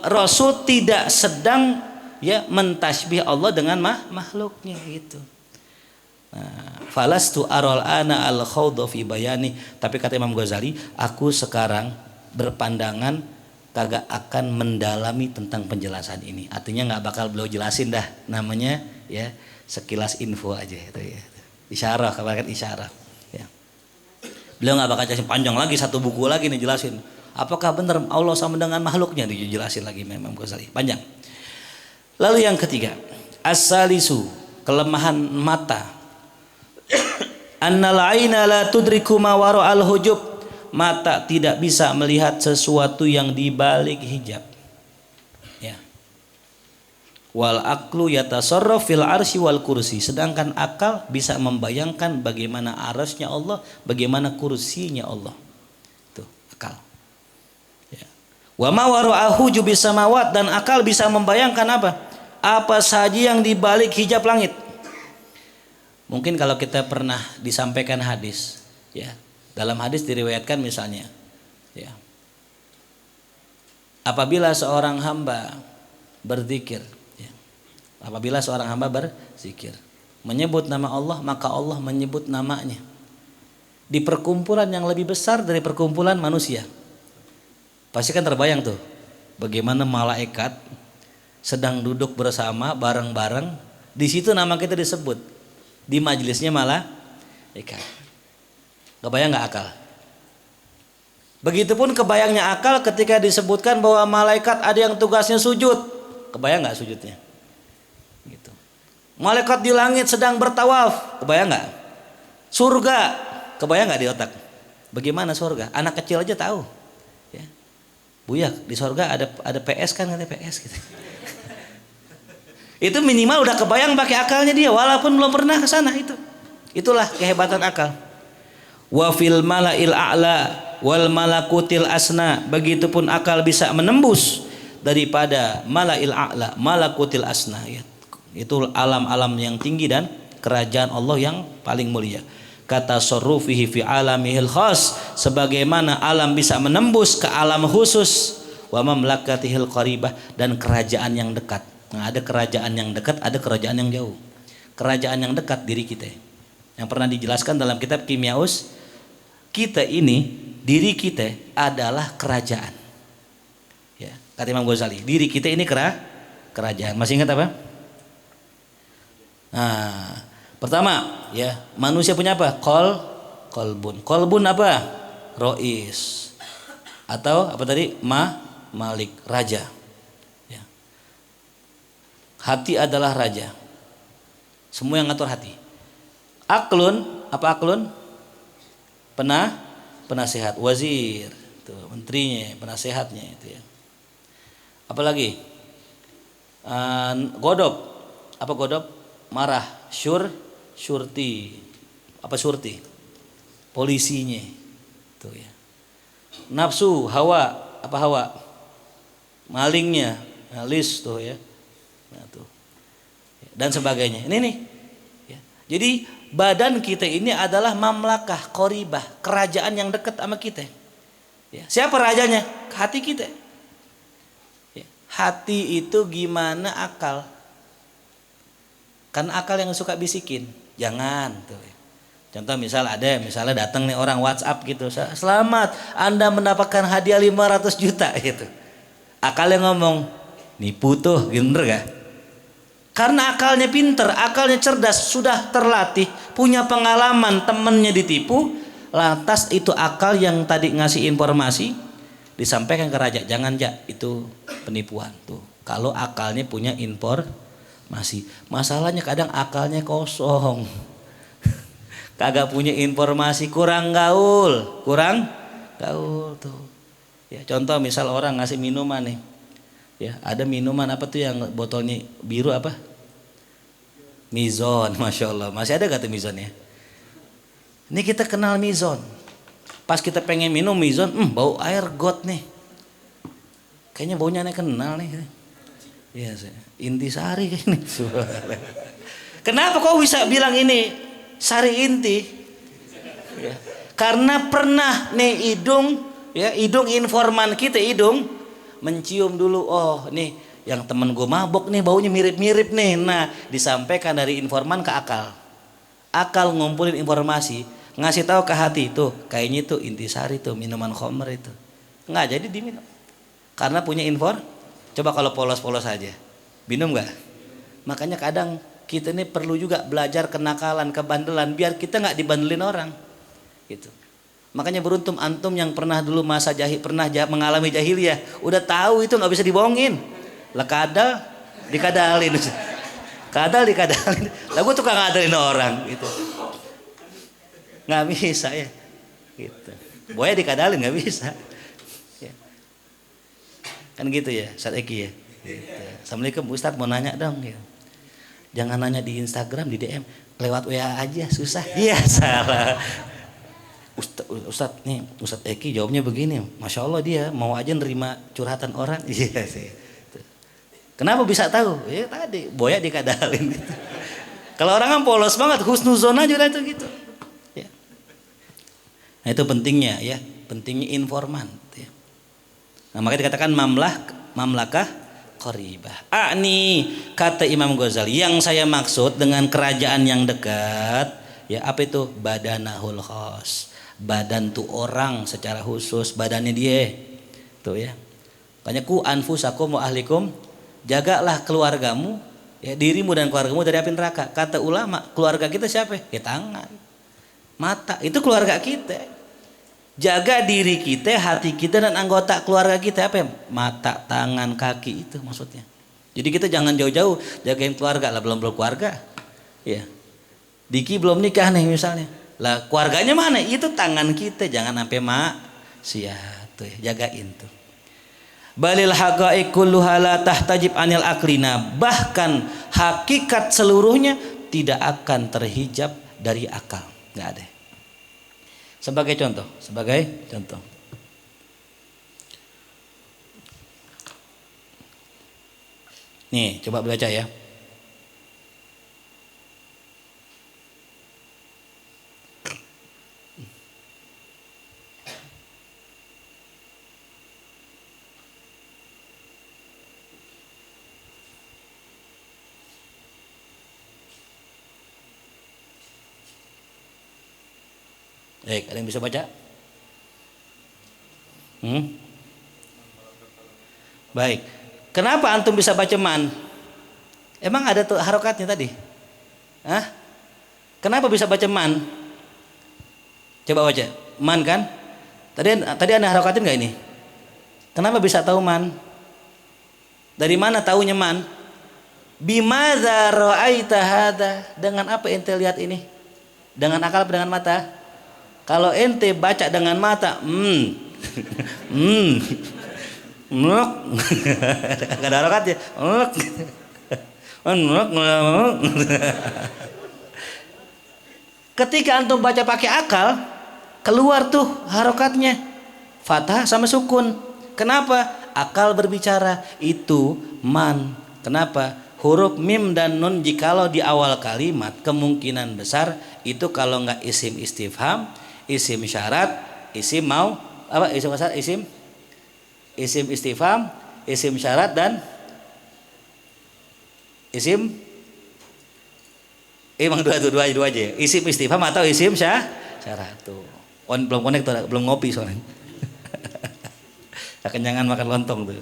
Rasul tidak sedang ya mentasbih Allah dengan makhluknya gitu. Nah, falastu aral ana al khawdha fi bayani, tapi kata Imam Ghazali, aku sekarang berpandangan kagak akan mendalami tentang penjelasan ini. Artinya nggak bakal beliau jelasin dah, namanya ya sekilas info aja itu ya. Isyarah, kabarkan isyarah ya. Beliau nggak bakal jelasin panjang lagi, satu buku lagi nih jelasin. Apakah benar Allah sama dengan makhluknya, dijelasin lagi Imam Ghazali, panjang. Lalu yang ketiga, as-salisu, kelemahan mata. Annal aina la tudriku ma wara'al hujub, mata tidak bisa melihat sesuatu yang di balik hijab. Ya. Wal aqlu yatasarraf fil arsy wal kursi, sedangkan akal bisa membayangkan bagaimana arasnya Allah, bagaimana kursinya Allah. Itu akal. Ya. Wa ma wara'al hujubi samawat, dan akal bisa membayangkan apa? Apa saja yang di balik hijab langit. Mungkin kalau kita pernah disampaikan hadis, ya, dalam hadis diriwayatkan misalnya, ya, apabila seorang hamba berzikir, ya, Apabila seorang hamba berzikir, menyebut nama Allah, maka Allah menyebut namanya di perkumpulan yang lebih besar dari perkumpulan manusia. Pasti kan terbayang tuh bagaimana malaikat sedang duduk bersama bareng-bareng, di situ nama kita disebut, di majelisnya malaikat. Kebayang nggak akal? Begitupun kebayangnya akal ketika disebutkan bahwa malaikat ada yang tugasnya sujud. Kebayang nggak sujudnya? Gitu. Malaikat di langit sedang bertawaf. Kebayang nggak? Surga. Kebayang nggak di otak? Bagaimana surga? Anak kecil aja tahu. Ya. Buya, di surga ada PS kan, ada PS gitu. Itu minimal udah kebayang pakai akalnya dia, walaupun belum pernah ke sana itu. Itulah kehebatan akal. Wa fil mala'il a'la wal malakutil asna, begitupun akal bisa menembus daripada mala'il a'la, malakutil asna, ya. Itu alam-alam yang tinggi dan kerajaan Allah yang paling mulia. Kata sorrufihi fi alamihil khas, sebagaimana alam bisa menembus ke alam khusus, wa mamlakatihil qaribah, dan kerajaan yang dekat. Nah, ada kerajaan yang dekat, ada kerajaan yang jauh. Kerajaan yang dekat diri kita, yang pernah dijelaskan dalam kitab Kimiaus, kita ini, diri kita adalah kerajaan. Ya, kata Imam Ghazali, diri kita ini kerajaan. Masih ingat apa? Nah, pertama, ya, manusia punya apa? Kolbun. Kolbun apa? Rois. Atau apa tadi? Malik, raja. Ya. Hati adalah raja. Semua yang ngatur hati. Aklun, apa aklun? Penasehat, wazir, tuh, menterinya, penasehatnya itu ya. Apalagi godop, apa godop? Marah, surti, apa surti? Polisinya, tuh ya. Nafsu, hawa, apa hawa? Malingnya, lis tuh ya. Nah, tuh. Dan sebagainya. Ini nih. Ya. Jadi badan kita ini adalah mamlakah, qoribah, kerajaan yang dekat sama kita. Ya. Siapa rajanya? Hati kita. Ya. Hati itu gimana akal? Kan akal yang suka bisikin. Jangan. Tuh. Contoh misalnya datang nih orang WhatsApp gitu. Selamat, Anda mendapatkan hadiah 500 juta gitu. Akal yang ngomong, nipu tuh, bener gak? Karena akalnya pinter, akalnya cerdas, sudah terlatih, punya pengalaman temennya ditipu, lantas itu akal yang tadi ngasih informasi disampaikan ke raja, jangan itu penipuan tuh. Kalau akalnya punya informasi, masalahnya kadang akalnya kosong, kagak punya informasi, kurang gaul tuh. Ya, contoh misal orang ngasih minuman nih, ya ada minuman apa tuh yang botolnya biru apa? Mizon, masya Allah. Masih ada gak tuh Mizon ya? Ini kita kenal Mizon. Pas kita pengen minum Mizon, bau air got nih. Kayaknya baunya aneh kenal nih. Iya, Intisari kayaknya. Kenapa kau bisa bilang ini sari inti? Ya. Karena pernah nih hidung informan kita mencium dulu, oh nih yang temen gue mabok nih baunya mirip-mirip nih. Nah, disampaikan dari informan ke akal. Akal ngumpulin informasi, ngasih tahu ke hati tuh, kayaknya itu intisari tuh, minuman khamr itu. Nggak jadi diminum. Karena punya Coba kalau polos-polos aja. Minum nggak? Makanya kadang kita ini perlu juga belajar kenakalan, kebandelan biar kita nggak dibandelin orang. Gitu. Makanya beruntung antum yang pernah dulu masa mengalami jahiliyah, udah tahu itu nggak bisa dibohongin. Lah dikadalin. Lah gue tukang ngadalin orang gitu. Nggak bisa ya. Gitu. Boya dikadalin nggak bisa. Ya. Kan gitu ya, Ustaz Eki ya. Gitu. Assalamualaikum Ustaz, mau nanya dong. Gitu. Jangan nanya di Instagram, di DM, lewat WA aja susah. Iya salah. Ustaz Eki jawabnya begini, masya Allah dia mau aja nerima curhatan orang. Iya sih. Kenapa bisa tahu? Ya tadi boya dikadalin. Gitu. Kalau orang kan polos banget, husnuzon aja udah itu gitu. Ya. Nah itu pentingnya ya, pentingnya informan. Ya. Nah makanya dikatakan mamlakah qaribah. Ani, kata Imam Ghazali, yang saya maksud dengan kerajaan yang dekat, ya apa itu? Badanahul khas. Badan tuh orang secara khusus, badannya dia. Tuh ya. Makanya ku anfusakum wa ahlikum, jagalah keluargamu, ya dirimu dan keluargamu dari api neraka. Kata ulama, keluarga kita siapa? Ya tangan, mata, itu keluarga kita. Jaga diri kita, hati kita dan anggota keluarga kita, apa ya? Mata, tangan, kaki, itu maksudnya. Jadi kita jangan jauh-jauh jagain keluarga lah, belum berkeluarga. Ya. Diki belum nikah nih misalnya. Lah keluarganya mana? Itu tangan kita, jangan sampai maksiat tuh ya, jagain tuh. Balil haqaiq kulluha la tahtajib anil aklina. Bahkan hakikat seluruhnya tidak akan terhijab dari akal. Enggak ada. Sebagai contoh. Nih, coba baca ya. Baik, ada yang bisa baca? Baik. Kenapa antum bisa baca man? Emang ada tuh harokatnya tadi? Hah? Kenapa bisa baca man? Coba baca. Man kan? Tadi ada harokatin nggak ini? Kenapa bisa tahu man? Dari mana tahunya man? Bimadza ra'aita hada? Dengan apa ente lihat ini? Dengan akal apa dengan mata? Kalau ente baca dengan mata, gak ada harokatnya. Ketika antum baca pakai akal, keluar tuh harokatnya, fathah sama sukun. Kenapa? Akal berbicara, itu man. Kenapa? Huruf mim dan nun jikalau di awal kalimat kemungkinan besar itu kalau nggak isim istifham, isim syarat, isim mau apa? Isim istifham, isim syarat dan isim emang dua aja ya. Isim istifham atau isim syarat tuh. Belum connect tuh, belum ngopi soalnya. Kenyangan makan lontong tuh.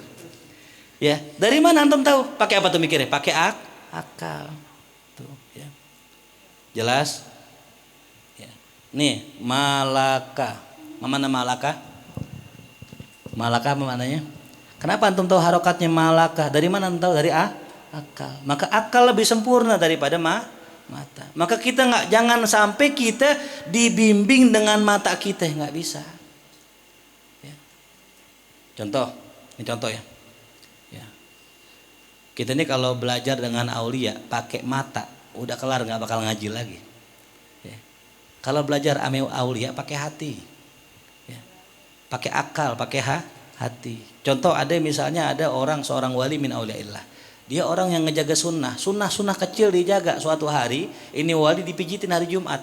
Ya, dari mana antum tahu? Pakai apa tuh mikirnya? Pakai akal. Tuh, ya. Jelas? Nih, malaka. Mana malaka? Malaka apa maknanya? Kenapa antum tahu harokatnya malaka? Dari mana antum tahu? Dari akal. Maka akal lebih sempurna daripada mata. Maka kita jangan sampai kita dibimbing dengan mata kita, nggak bisa. Ya. Ini contoh ya. Kita ini kalau belajar dengan aulia pakai mata, udah kelar, nggak bakal ngaji lagi. Kalau belajar ame aulia pakai hati, ya. Pakai akal, pakai hati. Contoh misalnya ada seorang wali min auliaillah. Dia orang yang ngejaga sunnah kecil dijaga. Suatu hari ini wali dipijitin hari Jumat.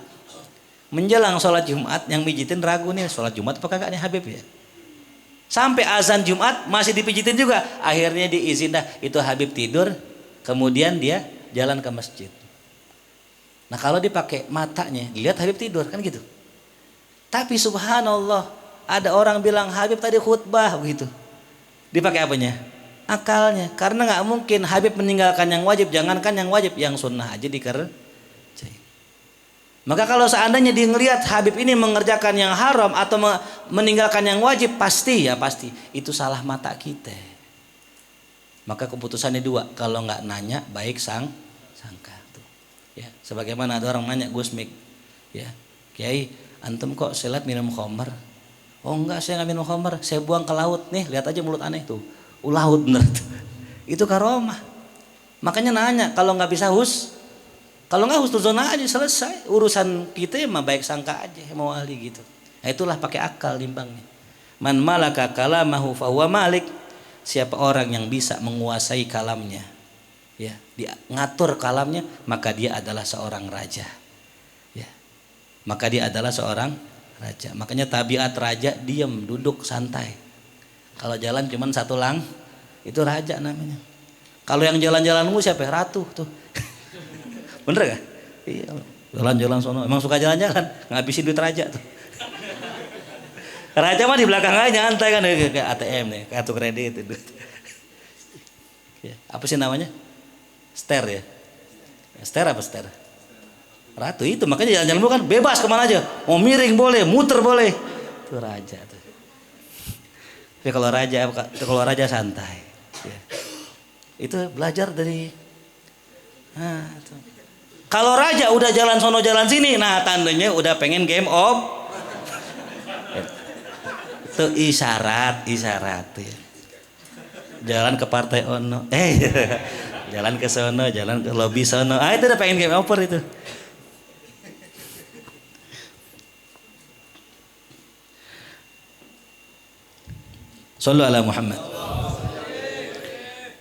Menjelang sholat Jumat yang mijitin ragu nih sholat Jumat apa kagak nih Habib ya. Sampai azan Jumat masih dipijitin juga. Akhirnya diizin dah itu Habib tidur, kemudian dia jalan ke masjid. Nah kalau dipakai matanya, lihat Habib tidur kan gitu. Tapi subhanallah, ada orang bilang Habib tadi khutbah begitu. Dipakai apanya? Akalnya. Karena nggak mungkin Habib meninggalkan yang wajib, jangankan yang wajib, yang sunnah aja dikerjain. Maka kalau seandainya dia ngelihat Habib ini mengerjakan yang haram atau meninggalkan yang wajib, pasti itu salah mata kita. Maka keputusannya dua, kalau nggak nanya baik sangka. Ya, sebagaimana ada orang nanya Gus Mik, ya Kiai, antum kok selat minum khamar? Oh enggak, saya nggak minum khamar, saya buang ke laut nih, lihat aja mulut aneh tuh, laut bener tuh. Itu karomah. Makanya nanya, kalau nggak bisa kalau nggak husnuzona aja selesai, urusan kita ya mah baik sangka aja, mau ahli gitu. Nah, itulah pakai akal timbangnya. Man malaka kalamahu fahuwa malik. Siapa orang yang bisa menguasai kalamnya, ya, dia ngatur kalamnya, maka dia adalah seorang raja. Ya. Maka dia adalah seorang raja. Makanya tabiat raja diam, duduk santai. Kalau jalan cuman satu lang, itu raja namanya. Kalau yang jalan-jalanmu siapa? Ratu tuh. Bener gak? Iya. Jalan-jalan sono. Emang suka jalan-jalan, ngabisin duit raja tuh. Raja mah di belakang aja nyantai kan kayak ATM nih, kartu kredit itu. Ya, apa sih namanya? Ster ya. Ster apa ster? Ratu itu makanya jalan-jalan kan bebas kemana aja. Mau miring boleh, muter boleh. Itu raja tuh. Tapi kalau raja santai. Ya. Itu belajar dari. Nah, itu. Kalau raja udah jalan sono jalan sini, nah tandanya udah pengen game of. Itu isyarat ya. Jalan ke partai ono, jalan ke sono, jalan ke lobby sono, itu udah pengen game over itu. Sallu ala Muhammad.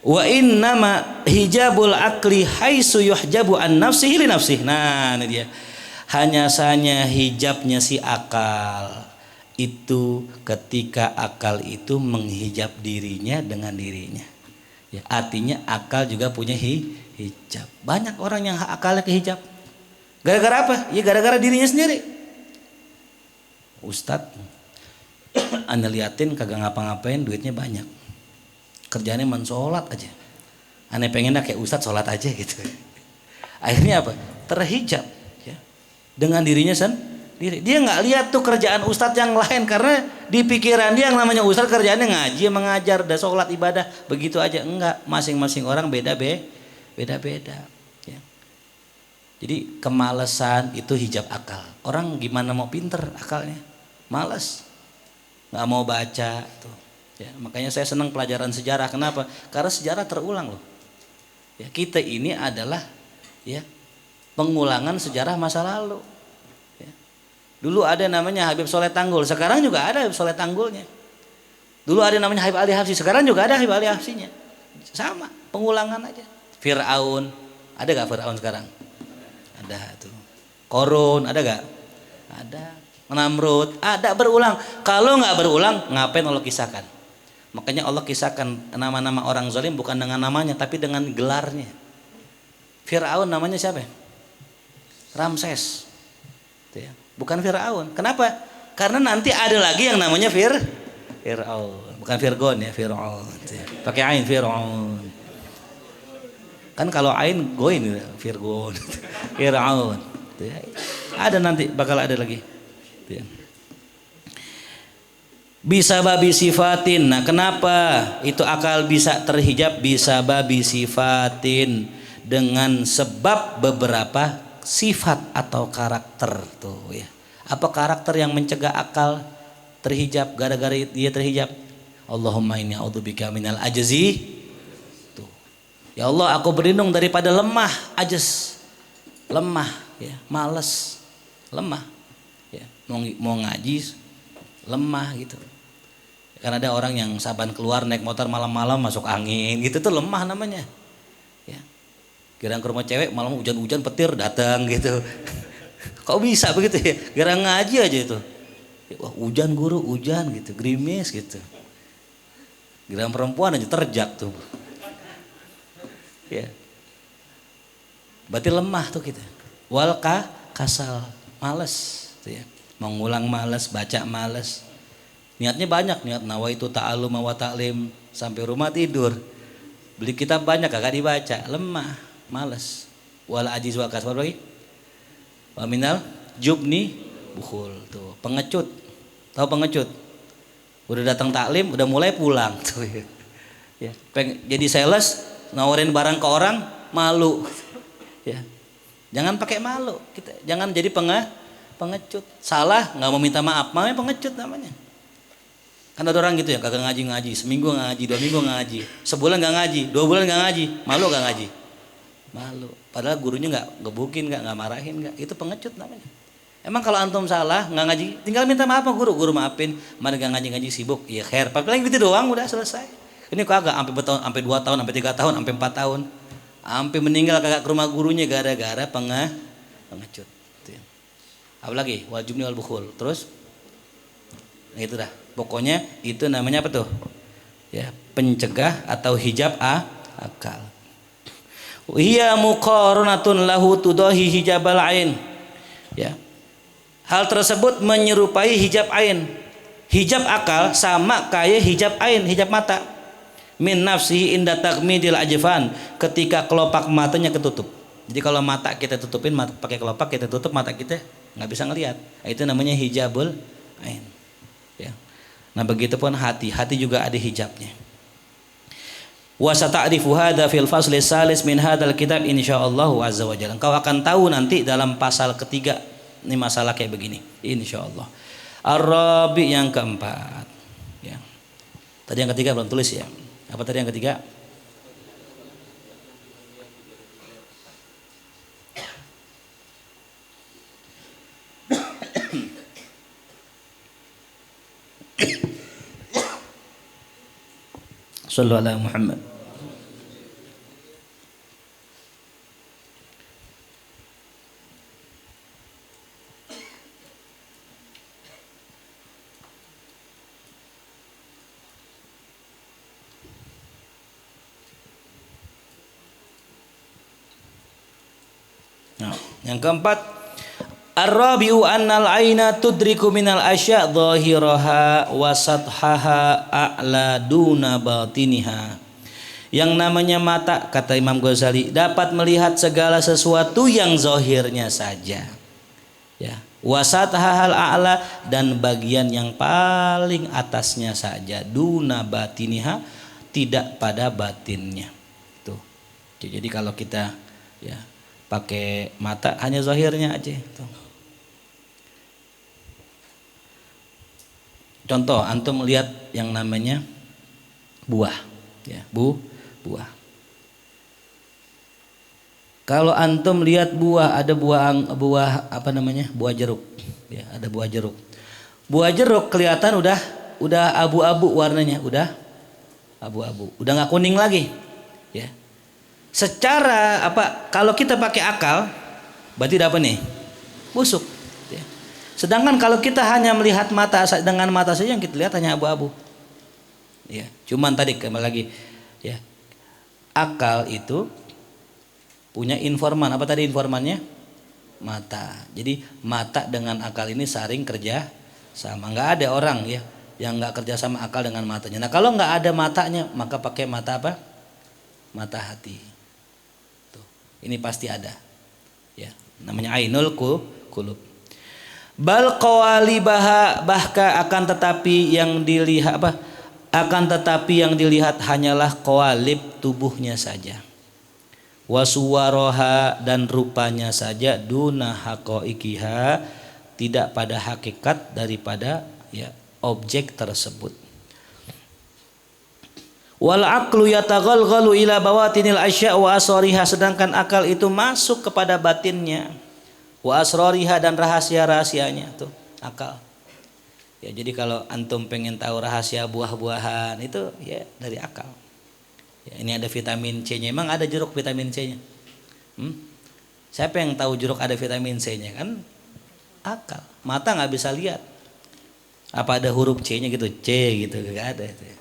Wa innama hijabul akli haitsu yuhjabu an nafsihi li nafsihi. Nah, ini dia. Hanya saja hijabnya si akal itu ketika akal itu menghijab dirinya dengan dirinya. Ya, artinya akal juga punya hijab. Banyak orang yang akalnya kehijab. Gara-gara apa? Ya gara-gara dirinya sendiri. Ustadz, anda liatin kagak ngapa-ngapain, duitnya banyak. Kerjaannya sholat aja. Aneh pengennya kayak Ustadz sholat aja gitu. Akhirnya apa? Terhijab ya, dengan dirinya sendiri. Dia nggak lihat tuh kerjaan Ustadz yang lain karena di pikiran dia yang namanya Ustadz kerjaannya ngaji, mengajar, dan sholat ibadah begitu aja. Enggak, masing-masing orang beda-beda. Ya. Jadi kemalasan itu hijab akal. Orang gimana mau pinter akalnya? Malas, nggak mau baca tuh. Ya, makanya saya senang pelajaran sejarah. Kenapa? Karena sejarah terulang loh. Ya, kita ini adalah ya pengulangan sejarah masa lalu. Dulu ada namanya Habib Soleh Tanggul, sekarang juga ada Habib Soleh Tanggulnya. Dulu ada namanya Habib Ali Hafsi, sekarang juga ada Habib Ali Hafsinya. Sama, pengulangan aja. Fir'aun, ada gak Fir'aun sekarang? Ada tuh. Korun, ada gak? Ada. Namrud, ada, berulang. Kalau gak berulang, ngapain Allah kisahkan? Makanya Allah kisahkan nama-nama orang zalim bukan dengan namanya, tapi dengan gelarnya. Fir'aun namanya siapa? Ramses. Itu ya. Bukan Fir'aun. Kenapa? Karena nanti ada lagi yang namanya Fir'aun. Bukan Fir'aun ya, Fir'aun. Pakai ain, Fir'aun. Kan kalau ain goin Fir'aun. Fir'aun. Ada nanti, bakal ada lagi. Bisa babi sifatin. Nah, kenapa itu akal bisa terhijab? Bisa babi sifatin dengan sebab beberapa sifat atau karakter tuh ya. Apa karakter yang mencegah akal terhijab? Gara-gara dia terhijab, Allahumma inni a'udzubika minal ajzi. Tuh. Ya Allah, aku berlindung daripada lemah, ajaz. Lemah ya, malas, lemah. Ya, mau ngaji lemah gitu. Karena ada orang yang saban keluar naik motor malam-malam masuk angin gitu tuh lemah namanya. Ya. Kira ke rumah cewek malam hujan-hujan petir datang gitu. Kok bisa begitu ya? Kira ngaji aja itu. Wah, hujan guru, hujan gitu, gerimis gitu. Kira perempuan aja terjak tuh. Ya. Berarti lemah tuh kita. Kasal, malas tuh ya. Mau ngulang malas, baca malas. Niatnya banyak, niat nawaitu ta'allum wa ta'lim, sampai rumah tidur. Beli kitab banyak kagak dibaca, lemah. Malas. Wal ajiz wal kasal lagi. Wa minal jubni bukhul tuh, pengecut. Tahu pengecut? Udah datang taklim, udah mulai pulang tuh ya. Ya, jadi sales nawarin barang ke orang malu. Ya. Jangan pakai malu. Kita jangan jadi pengecut. Salah enggak mau minta maaf, namanya pengecut namanya. Kan ada orang gitu ya, kagak ngaji, seminggu enggak ngaji, 2 minggu enggak ngaji, sebulan enggak ngaji, 2 bulan enggak ngaji, malu enggak ngaji. Malu, padahal gurunya nggak gebukin, nggak marahin, nggak, itu pengecut namanya. Emang kalau antum salah nggak ngaji, tinggal minta maaf sama guru maafin. Mana nggak ngaji sibuk, iya khair. Paling gitu doang udah selesai. Ini kagak sampai bertahun, sampai 2 tahun, sampai 3 tahun, sampai 4 tahun, sampai meninggal kagak ke rumah gurunya gara-gara pengecut. Apalagi wajibnya wal bukhul. Terus, nah itu dah. Pokoknya itu namanya apa tuh? Ya, pencegah atau hijab akal. Hiya muqaranatun lahu tudahi hijabal ain. Ya. Hal tersebut menyerupai hijab ain. Hijab akal sama kayak hijab ain, hijab mata. Min nafsihi inda takmidil ajfan, ketika kelopak matanya ketutup. Jadi kalau mata kita tutupin, mata pakai kelopak kita tutup, mata kita nggak bisa ngelihat. Itu namanya hijabul ain. Ya. Nah begitupun hati, hati juga ada hijabnya. Wa sata'rifu hadza fil fasli salis min hadzal kitab insyaallah azza wa jalla. Engkau akan tahu nanti dalam pasal ketiga ini masalah kayak begini insyaallah. Ar-rabi yang keempat. Ya. Tadi yang ketiga belum tulis ya. Apa tadi yang ketiga? Sallallahu alaihi Muhammad. Nah, yang keempat, ar-rabi'u annal aina tudriku minal asya' dhahiraha wa sathaha a'la duna batiniha. Yang namanya mata, kata Imam Ghazali, dapat melihat segala sesuatu yang zahirnya saja. Ya, wa sathahal a'la, dan bagian yang paling atasnya saja, duna batiniha, tidak pada batinnya. Tuh. Jadi kalau kita ya pakai mata hanya zahirnya aja. Tuh. Contoh, antum melihat yang namanya buah, ya, buah. Kalau antum lihat buah, ada buah apa namanya? Buah jeruk. Ya, ada buah jeruk. Buah jeruk kelihatan udah abu-abu warnanya, udah abu-abu. Udah nggak kuning lagi. Ya. Secara apa? Kalau kita pakai akal, berarti apa nih? Busuk. Ya. Sedangkan kalau kita hanya melihat mata dengan mata saja, yang kita lihat hanya abu-abu. Ya. Cuman tadi kembali lagi, ya. Akal itu punya informan. Apa tadi informannya? Mata. Jadi mata dengan akal ini saling kerja sama. Nggak ada orang ya yang nggak kerja sama akal dengan matanya. Nah kalau nggak ada matanya, maka pakai mata apa? Mata hati. Ini pasti ada, ya. Namanya ainul qulub. Bal qawalibaha, bahkan akan tetapi yang dilihat apa? Akan tetapi yang dilihat hanyalah qawalib, tubuhnya saja. Wasuwaroha, dan rupanya saja, duna haqaiqiha, tidak pada hakikat daripada ya objek tersebut. Wal aqlu yataghalghalu ila bawatinil asya' wa asrariha, sedangkan akal itu masuk kepada batinnya, wa asrariha, dan rahasia-rahasianya. Tuh akal ya. Jadi kalau antum pengen tahu rahasia buah-buahan itu ya dari akal ya. Ini ada vitamin C nya, emang ada jeruk vitamin C nya? Siapa yang tahu jeruk ada vitamin C nya? Kan akal. Mata nggak bisa lihat. Apa ada huruf C nya gitu, C gitu, nggak ada itu.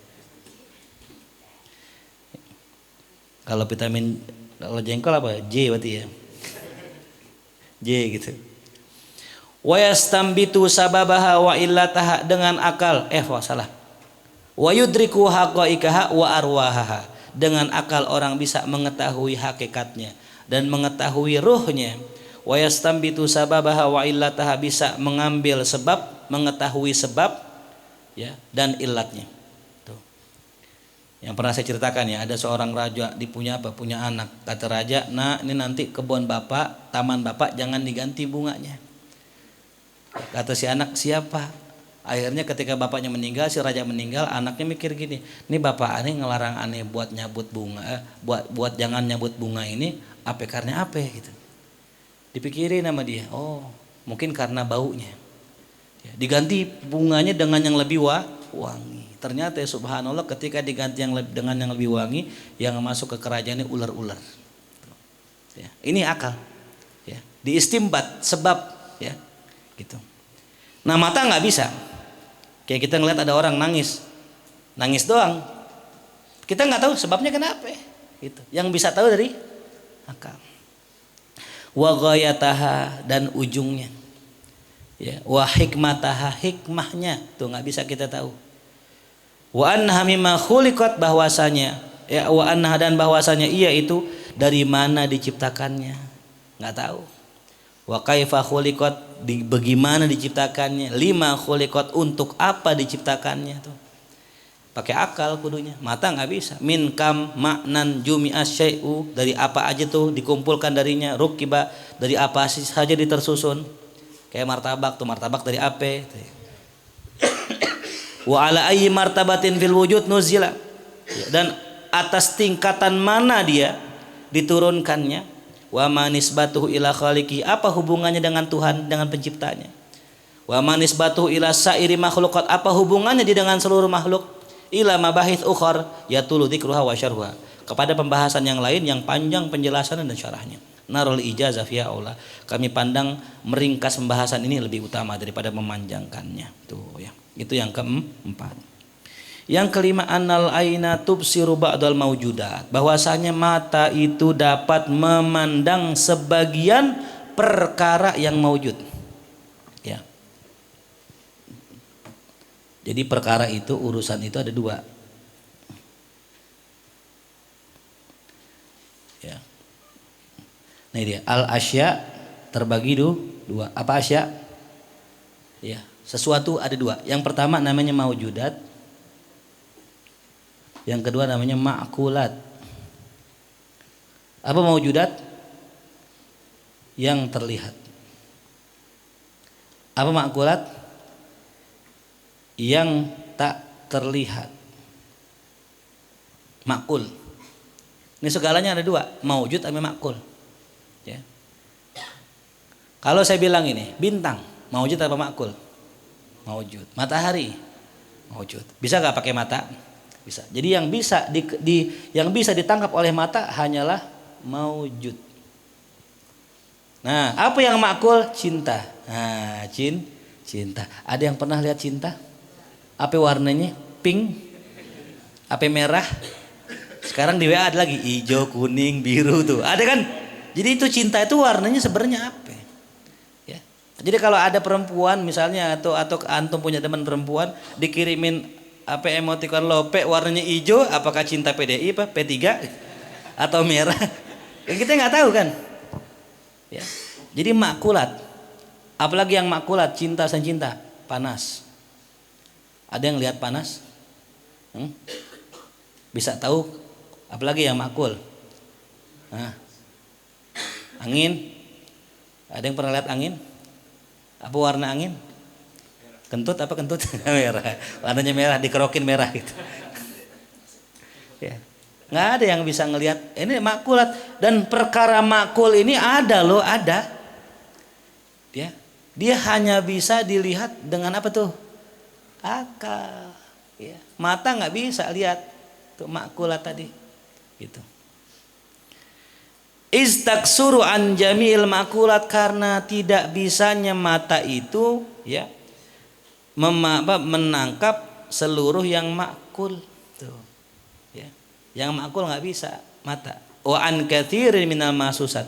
Kalau vitamin, kalau jengkol apa? J berarti ya. J gitu. Wa yastambitu sababaha wa illataha, dengan akal. Salah. Wa yudriku haqaiqaha wa arwahaha, dengan akal orang bisa mengetahui hakikatnya dan mengetahui ruhnya. Wa yastambitu sababaha wa illataha, bisa mengambil sebab, mengetahui sebab ya dan illatnya. Yang pernah saya ceritakan ya, ada seorang raja punya anak. Kata raja, nah ini nanti kebun bapak, taman bapak jangan diganti bunganya. Kata si anak, siapa? Akhirnya ketika bapaknya meninggal, si raja meninggal, anaknya mikir gini, ini bapak aneh ngelarang aneh buat nyabut bunga, buat jangan nyabut bunga ini, apa karena apa gitu. Dipikirin sama dia, oh mungkin karena baunya. Ya, diganti bunganya dengan yang lebih wangi. Ternyata ya subhanallah, ketika diganti dengan yang lebih wangi, yang masuk ke kerajaan ini ular-ular. Ya, ini akal. Ya, diistimbat sebab ya, gitu. Nah mata nggak bisa. Kayak kita ngeliat ada orang nangis doang. Kita nggak tahu sebabnya kenapa. Gitu. Yang bisa tahu dari akal. Wa ghayataha, dan ujungnya. Ya, wa hikmataha, hikmahnya tuh nggak bisa kita tahu. Wa annaha mimma khuliqat, bahwasanya ya, wa annaha, dan bahwasanya ia itu dari mana diciptakannya, nggak tahu. Wa kaifa khuliqat, bagaimana diciptakannya, lima khuliqat, untuk apa diciptakannya tuh. Pakai akal kudunya, mata nggak bisa. Min kam maknan jumi'as syai'u, dari apa aja tuh dikumpulkan darinya. Rukiba, dari apa saja ditersusun. Kayak martabak tuh, martabak dari apa? Wa ala ayyi martabatin fil wujud nuzila, dan atas tingkatan mana dia diturunkannya. Wa manisbatuhu ila khaliqi, apa hubungannya dengan Tuhan, dengan penciptanya. Wa manisbatuhu ila sairi makhluqat, apa hubungannya dia dengan seluruh makhluk. Ila mabahith ukhar yatulu dzikruha wa syarhuha, kepada pembahasan yang lain yang panjang penjelasan dan syarahnya. Narul ijazah fiha aula, kami pandang meringkas pembahasan ini lebih utama daripada memanjangkannya. Tuh ya. Itu yang keempat. Yang kelima, annal aina tubsiru ba'dal maujudat, bahwasanya mata itu dapat memandang sebagian perkara yang maujud. Ya. Jadi perkara itu, urusan itu ada dua. Ya. Nah ini dia, al asya terbagi dua. Apa asya? Ya, sesuatu ada dua. Yang pertama namanya maujudat. Yang kedua namanya ma'kulat. Apa maujudat? Yang terlihat. Apa ma'kulat? Yang tak terlihat. Makul. Ini segalanya ada dua, maujud sama makul. Ya. Kalau saya bilang ini bintang, maujud apa makul? Maujud. Matahari, maujud. Bisa nggak pakai mata? Bisa. Jadi yang bisa yang bisa ditangkap oleh mata hanyalah maujud. Nah, apa yang makul? Cinta. Nah, cinta. Ada yang pernah lihat cinta? Apa warnanya? Pink? Apa merah? Sekarang di WA ada lagi hijau, kuning, biru tuh. Ada kan? Jadi itu cinta itu warnanya sebenarnya apa? Ya. Jadi kalau ada perempuan misalnya atau antum punya teman perempuan dikirimin apa emoticon lope warnanya hijau, apakah cinta PDI apa P3 atau merah? Ya, kita nggak tahu kan? Ya. Jadi makulat. Apalagi yang makulat, cinta dan cinta, panas. Ada yang lihat panas? Bisa tahu? Apalagi yang makul? Nah, angin. Ada yang pernah lihat angin? Apa warna angin? Kentut apa kentut? Merah. Warnanya merah, dikerokin merah gitu. Ya. Nggak ada yang bisa ngelihat. Ini makulat, dan perkara makul ini ada loh, ada. Ya. Dia hanya bisa dilihat dengan apa tuh? Akal. Ya. Mata nggak bisa lihat tuh makulat tadi. Gitu. Istaksuru an jamil makulat, karena tidak bisanya mata itu ya menangkap seluruh yang makul tuh. Ya. Yang makul nggak bisa mata. Wa an katsirin minal mahsusat.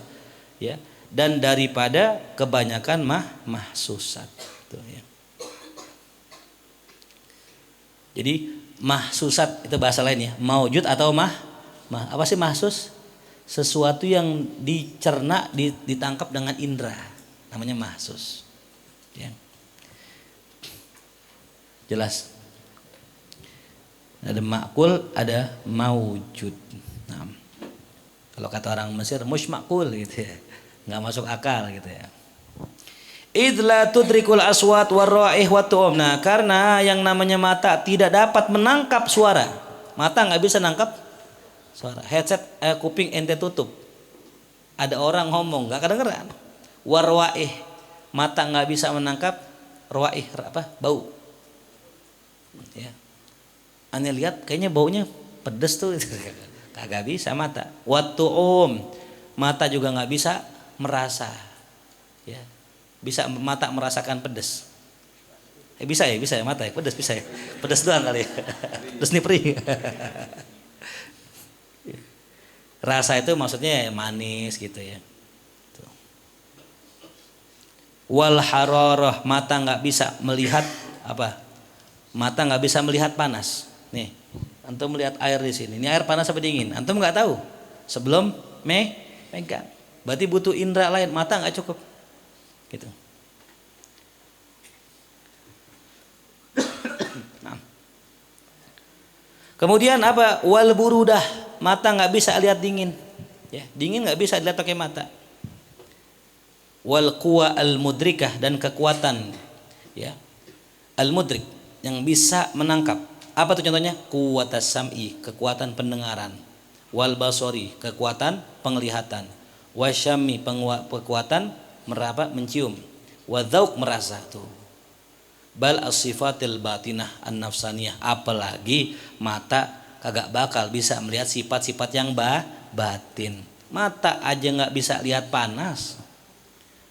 Ya. Dan daripada kebanyakan mahsusat tuh ya. Jadi mahsusat itu bahasa lain ya. Maujud atau apa sih mahsus? Sesuatu yang dicerna, ditangkap dengan indera, namanya mahsus. Ya. Jelas. Ada makul, ada maujud. Nah, kalau kata orang Mesir, mush makul gitu ya, nggak masuk akal gitu ya. Idla tudrikul aswat warraih watu'um. Nah, karena yang namanya mata tidak dapat menangkap suara. Mata nggak bisa nangkap suara. Headset kuping ente tutup. Ada orang ngomong nggak kedengeran. Warwaih, mata nggak bisa menangkap rawaih, apa? Bau. Ya. Ane lihat kayaknya baunya pedes tuh. Kagak bisa mata. Watu'um, mata juga nggak bisa merasa. Ya. Bisa mata merasakan pedas. Bisa ya mata ya pedas bisa ya. Pedas doang kali ya. Pedas nih perih. Rasa itu maksudnya manis gitu ya. Tuh. Wal hararah, mata nggak bisa melihat apa? Mata nggak bisa melihat panas. Nih, antum melihat air di sini. Ini air panas apa dingin? Antum nggak tahu sebelum megang. Berarti butuh indera lain. Mata nggak cukup. Gitu. Nah. Kemudian apa? Wal burudah, mata nggak bisa lihat dingin. Ya, dingin nggak bisa dilihat pakai mata. Wal quwa al mudrikah, dan kekuatan, ya, al mudrik, yang bisa menangkap. Apa tuh contohnya? Quwatas sam'i, kekuatan pendengaran. Wal basori, kekuatan penglihatan. Wasyami, kekuatan meraba, mencium. Wadzauk, merasa tuh. Bal as-sifatil batinah an-nafsaniyah, apalagi mata kagak bakal bisa melihat sifat-sifat yang batin. Mata aja nggak bisa lihat panas,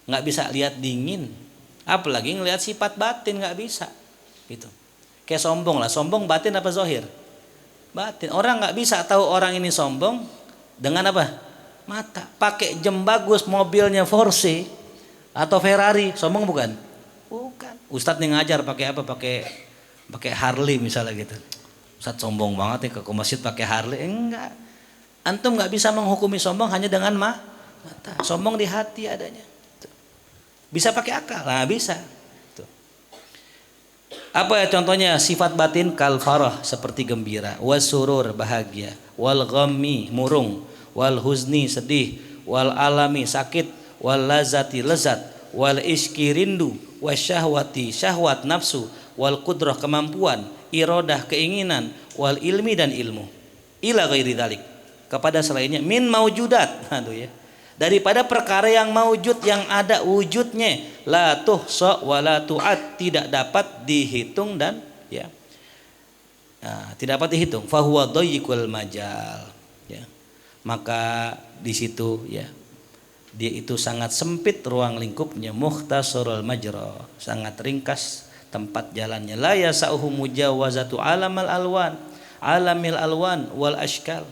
nggak bisa lihat dingin, apalagi ngelihat sifat batin, nggak bisa gitu. Kayak sombong lah, sombong batin apa zahir? Batin. Orang nggak bisa tahu orang ini sombong dengan apa? Mata. Pakai jam bagus, mobilnya Porsche atau Ferrari, sombong bukan? Bukan. Ustadz nih ngajar pakai apa? Pakai Harley misalnya gitu. Ustadz sombong banget nih ke masjid pakai Harley. Enggak. Antum nggak bisa menghukumi sombong hanya dengan mata. Sombong di hati adanya. Bisa pakai akal, nah bisa. Tuh. Apa ya contohnya? Sifat batin kal farah, seperti gembira, wasurur, bahagia, wal ghammi, murung, wal huzni, sedih, wal alami, sakit, wal lazati, lezat, wal iski, rindu, wasyahwati, syahwat, nafsu, wal qudrah, kemampuan, iradah, keinginan, wal ilmi, dan ilmu. Ila ghairi dzalik, kepada selainnya, min maujudat, aduh ya, daripada perkara yang maujud, yang ada wujudnya, la tuhsa wa la tu'ad, tidak dapat dihitung dan ya, nah, tidak dapat dihitung. Fahuwa dhayyikul majal, ya, maka di situ ya, dia itu sangat sempit ruang lingkupnya, mukhtasarul majra, sangat ringkas tempat jalannya. La yasauhu mujawazatu alamil alwan wal ashkal,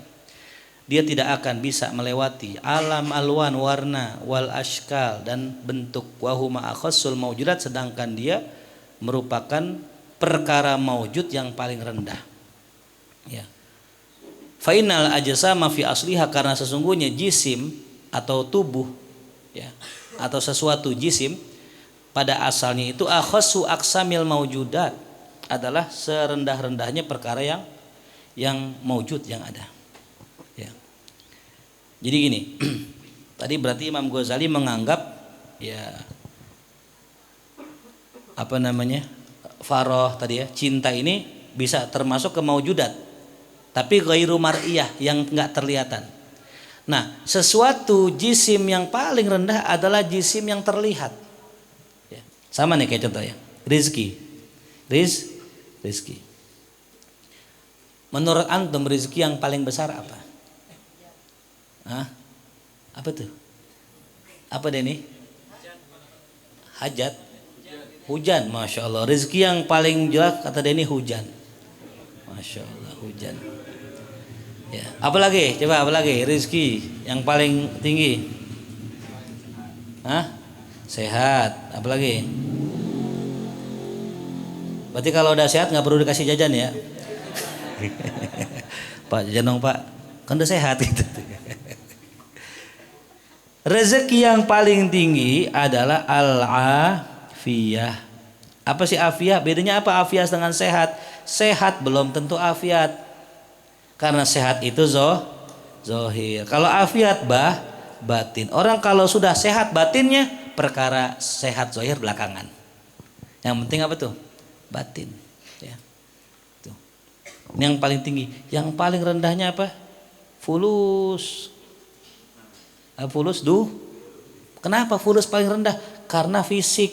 dia tidak akan bisa melewati alam alwan, warna, wal ashkal, dan bentuk. Wahuma akhassul maujudat, sedangkan dia merupakan perkara maujud yang paling rendah. Ya. Fainal ajsama fi asliha, karena sesungguhnya jisim atau tubuh, ya, atau sesuatu jisim pada asalnya itu akhassu aksamil maujudat, adalah serendah-rendahnya perkara yang maujud, yang ada. Jadi gini, tadi berarti Imam Ghazali menganggap ya apa namanya, faroh tadi ya, cinta ini bisa termasuk ke maujudat, tapi ghairu mar'iyah, yang enggak terlihatan. Nah, sesuatu jisim yang paling rendah adalah jisim yang terlihat. Ya, sama nih kayak contoh ya, rizki. Menurut antum rizki yang paling besar apa? Hah? Apa tuh? Apa deh nih? Hajat? Hujan, masya Allah. Rezeki yang paling jelas kata Denny hujan. Masya Allah, hujan. Ya, apalagi? Coba apalagi? Rezeki yang paling tinggi? Hah? Sehat. Apalagi? Berarti kalau udah sehat nggak perlu dikasih jajan ya? Pak, jajan dong Pak. Kan udah sehat gitu. Rezeki yang paling tinggi adalah al-afiyah. Apa sih afiyah? Bedanya apa afiyah dengan sehat? Sehat belum tentu afiat. Karena sehat itu zohir. Kalau afiat batin. Orang kalau sudah sehat batinnya, perkara sehat zohir belakangan. Yang penting apa tuh? Batin. Ya. Tuh. Ini yang paling tinggi. Yang paling rendahnya apa? Fulus. Fulus kenapa fulus paling rendah? Karena fisik.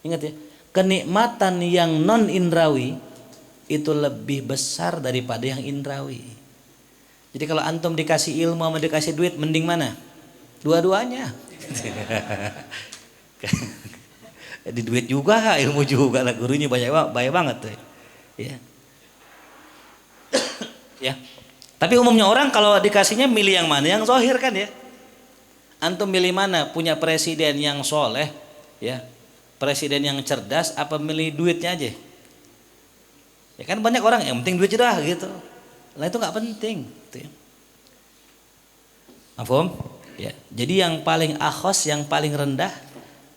Ingat ya, kenikmatan yang non indrawi itu lebih besar daripada yang indrawi. Jadi kalau antum dikasih ilmu sama dikasih duit, mending mana? Dua-duanya. Di duit juga, ilmu juga lah, gurunya banyak banget tuh. Ya. Ya. Tapi umumnya orang kalau dikasihnya milih yang mana? Yang zahir kan ya. Antum milih mana? Punya presiden yang soleh, ya, presiden yang cerdas, apa milih duitnya aja? Ya kan banyak orang yang penting duit dah gitu. Lah itu nggak penting. Gitu ya. Mahfum? Ya. Jadi yang paling akhos, yang paling rendah,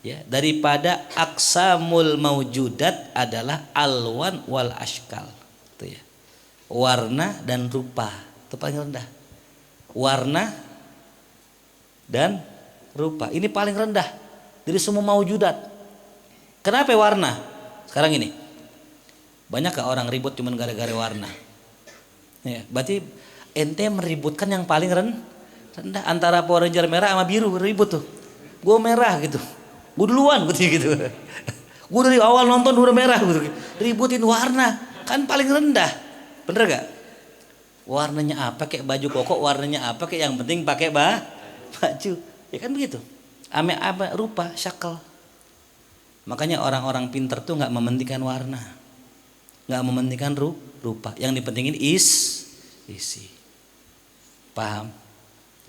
ya, daripada aksamul maujudat adalah alwan wal ashkal. Itu ya. Warna dan rupa itu paling rendah. Warna dan rupa ini paling rendah dari semua maujudat. Kenapa warna? Sekarang ini banyak gak orang ribut cuma gara-gara warna? Ya, berarti ente meributkan yang paling rendah antara Power Ranger merah sama biru ribut tuh. Gue merah gitu, gue duluan gitu. Gue dari awal nonton udah merah gitu. Ributin warna kan paling rendah, bener gak? Warnanya apa kayak baju koko, warnanya apa kayak yang penting pakai baju, ya kan begitu. Ame apa rupa syakal. Makanya orang-orang pinter tuh nggak mementingkan warna, nggak mementingkan rupa. Yang dipentingin isi. Paham?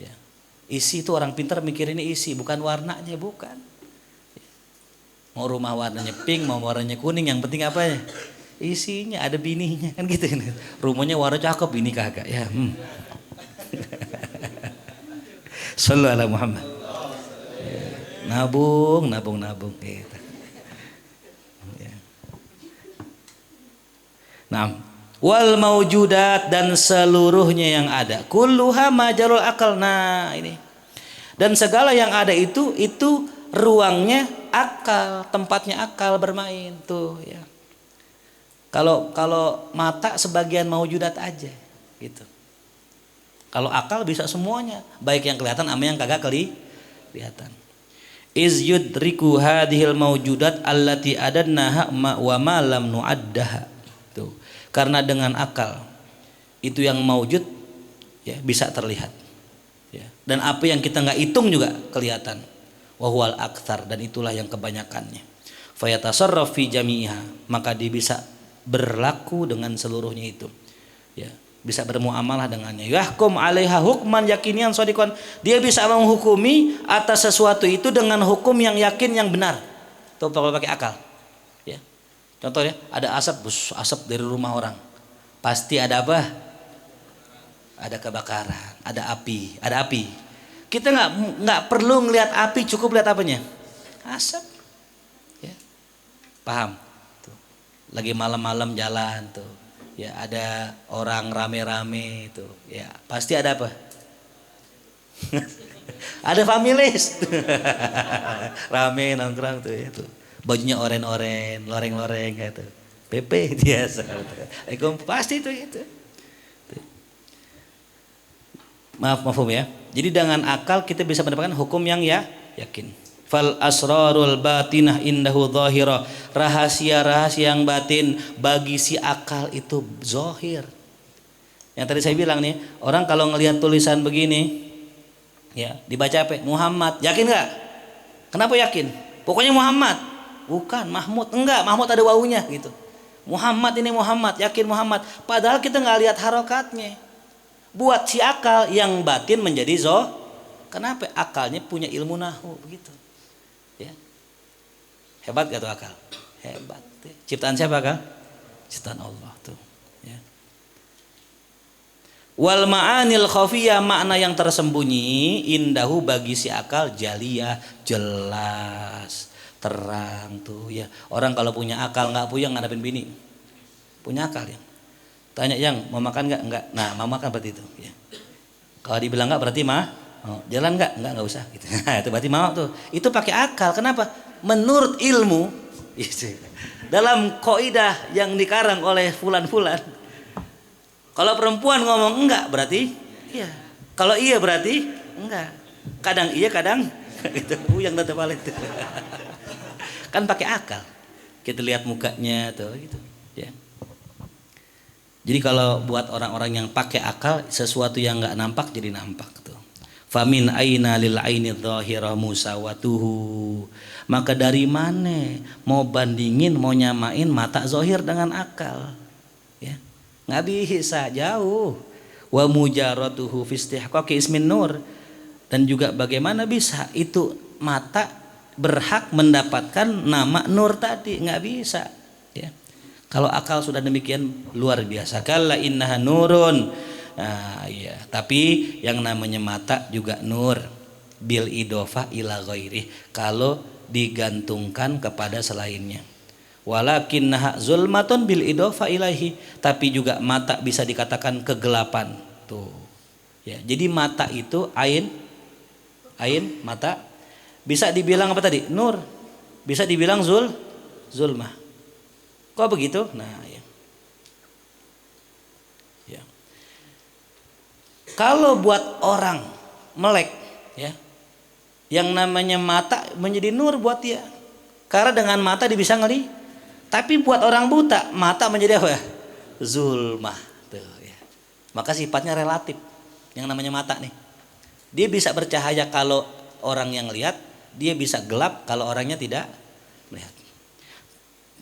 Ya. Isi itu orang pinter mikirin isi, bukan warnanya, bukan. Mau rumah warnanya pink, mau warnanya kuning, yang penting apanya? Isinya, ada bininya kan gitu. Rumahnya warna cakep, ini kagak ya. Sallallahu alaihi Muhammad. Nabung gitu. Ya. Nah, wal maujudat dan seluruhnya yang ada, kulluha majarul akal. Nah, ini. Dan segala yang ada itu ruangnya akal, tempatnya akal bermain tuh ya. Kalau mata sebagian maujudat aja gitu. Kalau akal bisa semuanya, baik yang kelihatan sama yang kagak kelihatan. Iz yudriku hadhil maujudat allati adannaha wa ma lam nu'addaha. Tuh. Karena dengan akal itu yang maujud ya bisa terlihat. Ya. Dan apa yang kita nggak hitung juga kelihatan. Wa huwal aktsar, dan itulah yang kebanyakannya. Fayatasarraf fi jami'iha, maka dia bisa berlaku dengan seluruhnya itu. Ya. Bisa bermuamalah dengannya. Yahkum 'alaiha hukman yakinian shadiqan. Dia bisa menghukumi atas sesuatu itu dengan hukum yang yakin, yang benar. Tuh kalau pakai akal. Ya. Contohnya ada asap dari rumah orang. Pasti ada apa? Ada kebakaran, ada api. Kita nggak perlu ngelihat api, cukup lihat apanya? Asap. Ya. Paham? Tuh. Lagi malam-malam jalan tuh. Ya ada orang rame-rame itu, ya pasti ada apa? Ada families, rame nongkrong tuh itu, bajunya oren-oren, loreng-loreng gitu, PP biasa, pasti itu. Maafum ya. Jadi dengan akal kita bisa mendapatkan hukum yang yakin. Fal asrarul batinah indahu zahira. Rahasia-rahasia yang batin bagi si akal itu zahir. Yang tadi saya bilang nih, orang kalau ngelihat tulisan begini ya, dibaca apa? Muhammad. Yakin enggak? Kenapa yakin? Pokoknya Muhammad. Bukan Mahmud. Enggak, Mahmud ada wawunya gitu. Muhammad ini Muhammad, yakin Muhammad. Padahal kita enggak lihat harokatnya. Buat si akal yang batin menjadi kenapa? Akalnya punya ilmu nahwu begitu. Ya. Hebat gak tuh akal? Hebat. Ciptaan siapa akal? Ciptaan Allah tuh. Ya. Wal ma'anil khafiyah, makna yang tersembunyi indahu bagi si akal jaliyah, jelas, terang tuh ya. Orang kalau punya akal nggak puyeng ngadepin bini. Punya akal ya. Tanya yang mau makan nggak? Enggak. Nah mau makan berarti itu. Ya. Kalau dibilang nggak berarti jalan nggak usah gitu. Itu berarti mau tuh. Itu pakai akal. Kenapa? Menurut ilmu dalam kaidah yang dikarang oleh fulan-fulan, kalau perempuan ngomong enggak berarti iya. Kalau iya berarti enggak. Kadang iya kadang gitu. Yang tetap balik tuh. Kan pakai akal. Kita lihat mukanya tuh gitu. Ya. Jadi kalau buat orang-orang yang pakai akal, sesuatu yang nggak nampak jadi nampak tuh. Famin aina lil aini dhahirah musawatuhu. Maka dari mana mau bandingin, mau nyamain mata zahir dengan akal? Ya. Nggak bisa, jauh. wa mujaratuhu fi istihqaqi ismin nur, dan juga bagaimana bisa itu mata berhak mendapatkan nama nur tadi, nggak bisa ya. Kalau akal sudah demikian luar biasa, kalla innaha nurun. Nah, iya, tapi yang namanya mata juga nur bil idofah ila ghairi, kalau digantungkan kepada selainnya. Walakinnaha zulmatun bil idofah ilahi, tapi juga mata bisa dikatakan kegelapan tuh ya. Jadi mata itu ain mata, bisa dibilang apa tadi, nur, bisa dibilang zulmah. Kok begitu? Nah ya. Ya. Kalau buat orang melek ya, yang namanya mata menjadi nur buat dia, karena dengan mata dia bisa ngelihat. Tapi buat orang buta mata menjadi apa? Zulmah tuh ya. Maka sifatnya relatif yang namanya mata nih. Dia bisa bercahaya kalau orang yang lihat, dia bisa gelap kalau orangnya tidak melihat.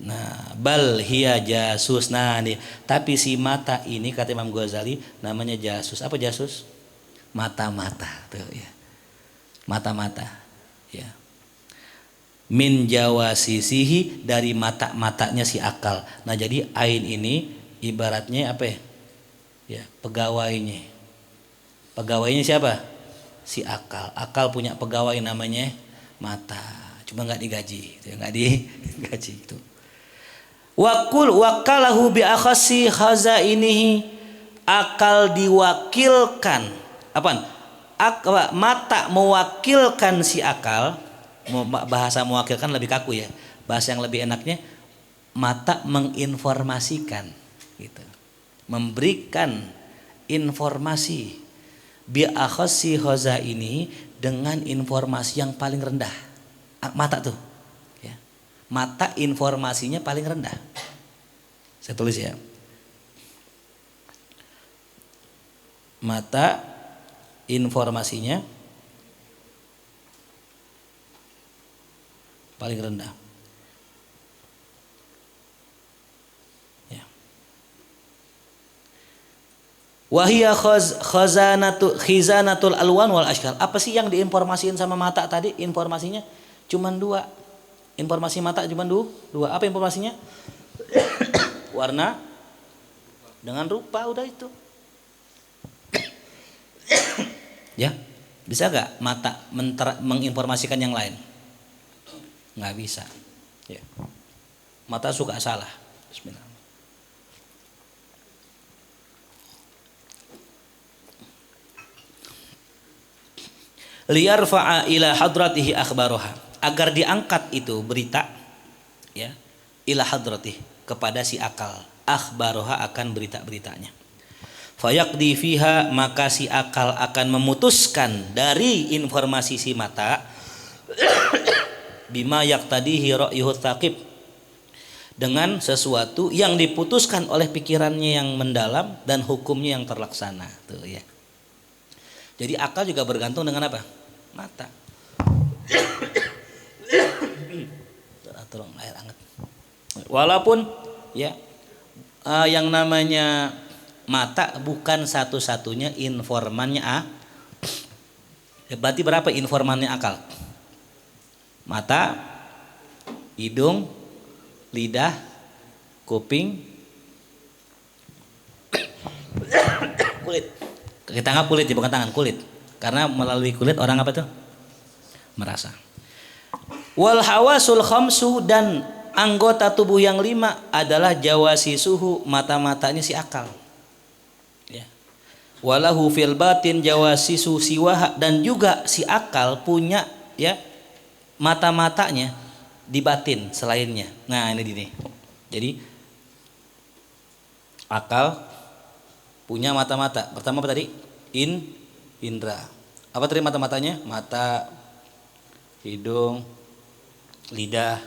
Nah, bal hiya jasus. Nah nih, tapi si mata ini kata Imam Ghazali namanya jasus. Apa jasus? Mata-mata tuh ya. Mata-mata ya. Min jawasisihi, dari mata-matanya si akal. Nah, jadi ain ini ibaratnya apa ya? Ya, pegawainya. Pegawainya siapa? Si akal. Akal punya pegawai namanya mata. Cuma nggak digaji, nggak digaji itu. Wakul wakalahu bi akhasi khazainihi, akal diwakilkan. Apaan? Mata mewakilkan si akal. Bahasa mewakilkan lebih kaku ya. Bahasa yang lebih enaknya mata menginformasikan gitu. Memberikan informasi bi akhasi khaza ini, dengan informasi yang paling rendah. Mata tuh ya. Mata informasinya paling rendah. Saya tulis ya. Mata informasinya paling rendah ya. Wahia khizanatul alwan wal ashkal. Apa sih yang diinformasiin sama mata tadi? Informasinya cuman dua. Informasi mata cuman dua. Apa informasinya? Warna dengan rupa, udah itu. Ya, bisa gak mata menginformasikan yang lain? Nggak bisa ya. Mata suka salah. Bismillah. Liyarfa'a ila hadratihi akhbaroha, agar diangkat itu berita ya, ila hadratihi, kepada si akal, akhbaroha, akan berita-beritanya. Fayaqdi fiha, maka si akal akan memutuskan dari informasi si mata bima yaqtadihi ra'yuhu thaqib, dengan sesuatu yang diputuskan oleh pikirannya yang mendalam dan hukumnya yang terlaksana tuh ya. Jadi akal juga bergantung dengan apa? Mata. Tolong air hangat. Walaupun ya yang namanya mata bukan satu-satunya informannya berarti berapa informannya akal? Mata, hidung, lidah, kuping, kulit. Kita anggap kulit ya, bukan tangan, kulit. Karena melalui kulit orang apa tuh? Merasa. Wal hawasul khamsu, dan anggota tubuh yang 5 adalah jawasisuhu, mata-matanya si akal. Ya. Walahu fil batin jawasisu siwaha, dan juga si akal punya ya mata-matanya di batin selainnya. Nah, ini. Jadi akal punya mata-mata. Pertama apa tadi? Indra. Apa tadi mata-matanya? Mata, hidung, lidah,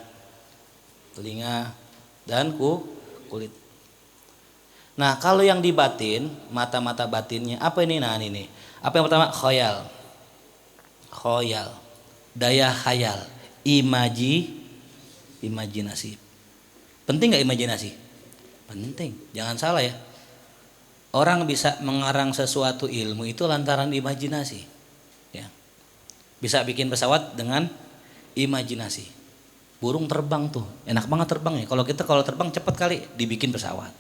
telinga, dan kulit. Nah, kalau yang di batin, mata-mata batinnya apa ini? Nah, ini. Apa yang pertama? Khoyal. Daya khayal, imajinasi. Penting nggak imajinasi? Penting, jangan salah ya. Orang bisa mengarang sesuatu ilmu itu lantaran imajinasi. Ya. Bisa bikin pesawat dengan imajinasi. Burung terbang tuh, enak banget terbangnya. Kalau terbang cepat kali, dibikin pesawat.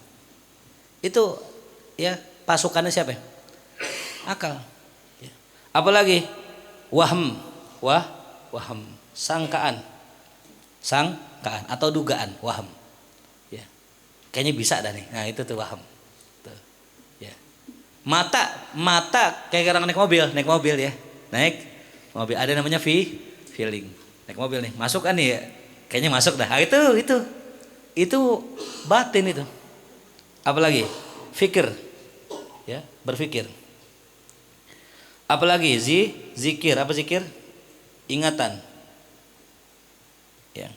Itu ya pasukannya siapa? Akal. Ya. Apalagi waham, sangkaan atau dugaan, waham. Ya. Kayaknya bisa dah nih. Nah, itu tuh waham. Tuh. Ya. Mata kayak orang naik mobil ya. Naik mobil ada namanya feeling. Naik mobil nih, masuk kan nih ya. Kayaknya masuk dah. Ah, itu batin itu. Apalagi fikir. Ya, berpikir. Apalagi zikir, apa zikir? Ingatan. Ya.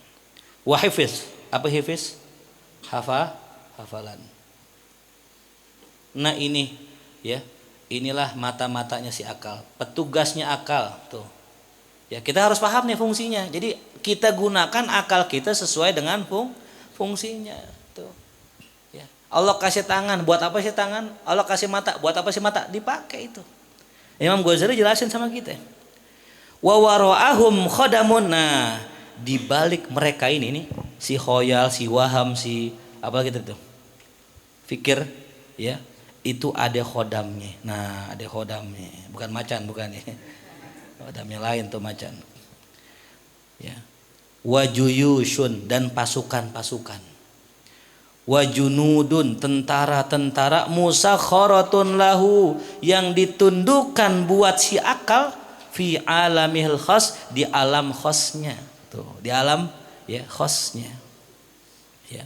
Wahifiz, apa hifiz? Hafalan. Nah ini ya, inilah mata-matanya si akal, petugasnya akal tuh. Ya kita harus paham nih fungsinya. Jadi kita gunakan akal kita sesuai dengan fungsinya tuh. Ya. Allah kasih tangan, buat apa sih tangan? Allah kasih mata, buat apa sih mata? Dipakai itu. Imam Ghazali jelasin sama kita. Wa wara'ahum khadamun. Nah, di balik mereka ini nih, si khoyal, si waham, si apa gitu tuh. Fikir ya, itu ada khodamnya. Nah, ada khodamnya. Bukan macan, bukan ya. Khodamnya lain tuh macan. Ya. Wajuyushun dan pasukan-pasukan. Wajunudun tentara-tentara musakharatun lahu yang ditundukkan buat si akal fi alamil khas di alam khasnya tuh di alam ya khasnya ya.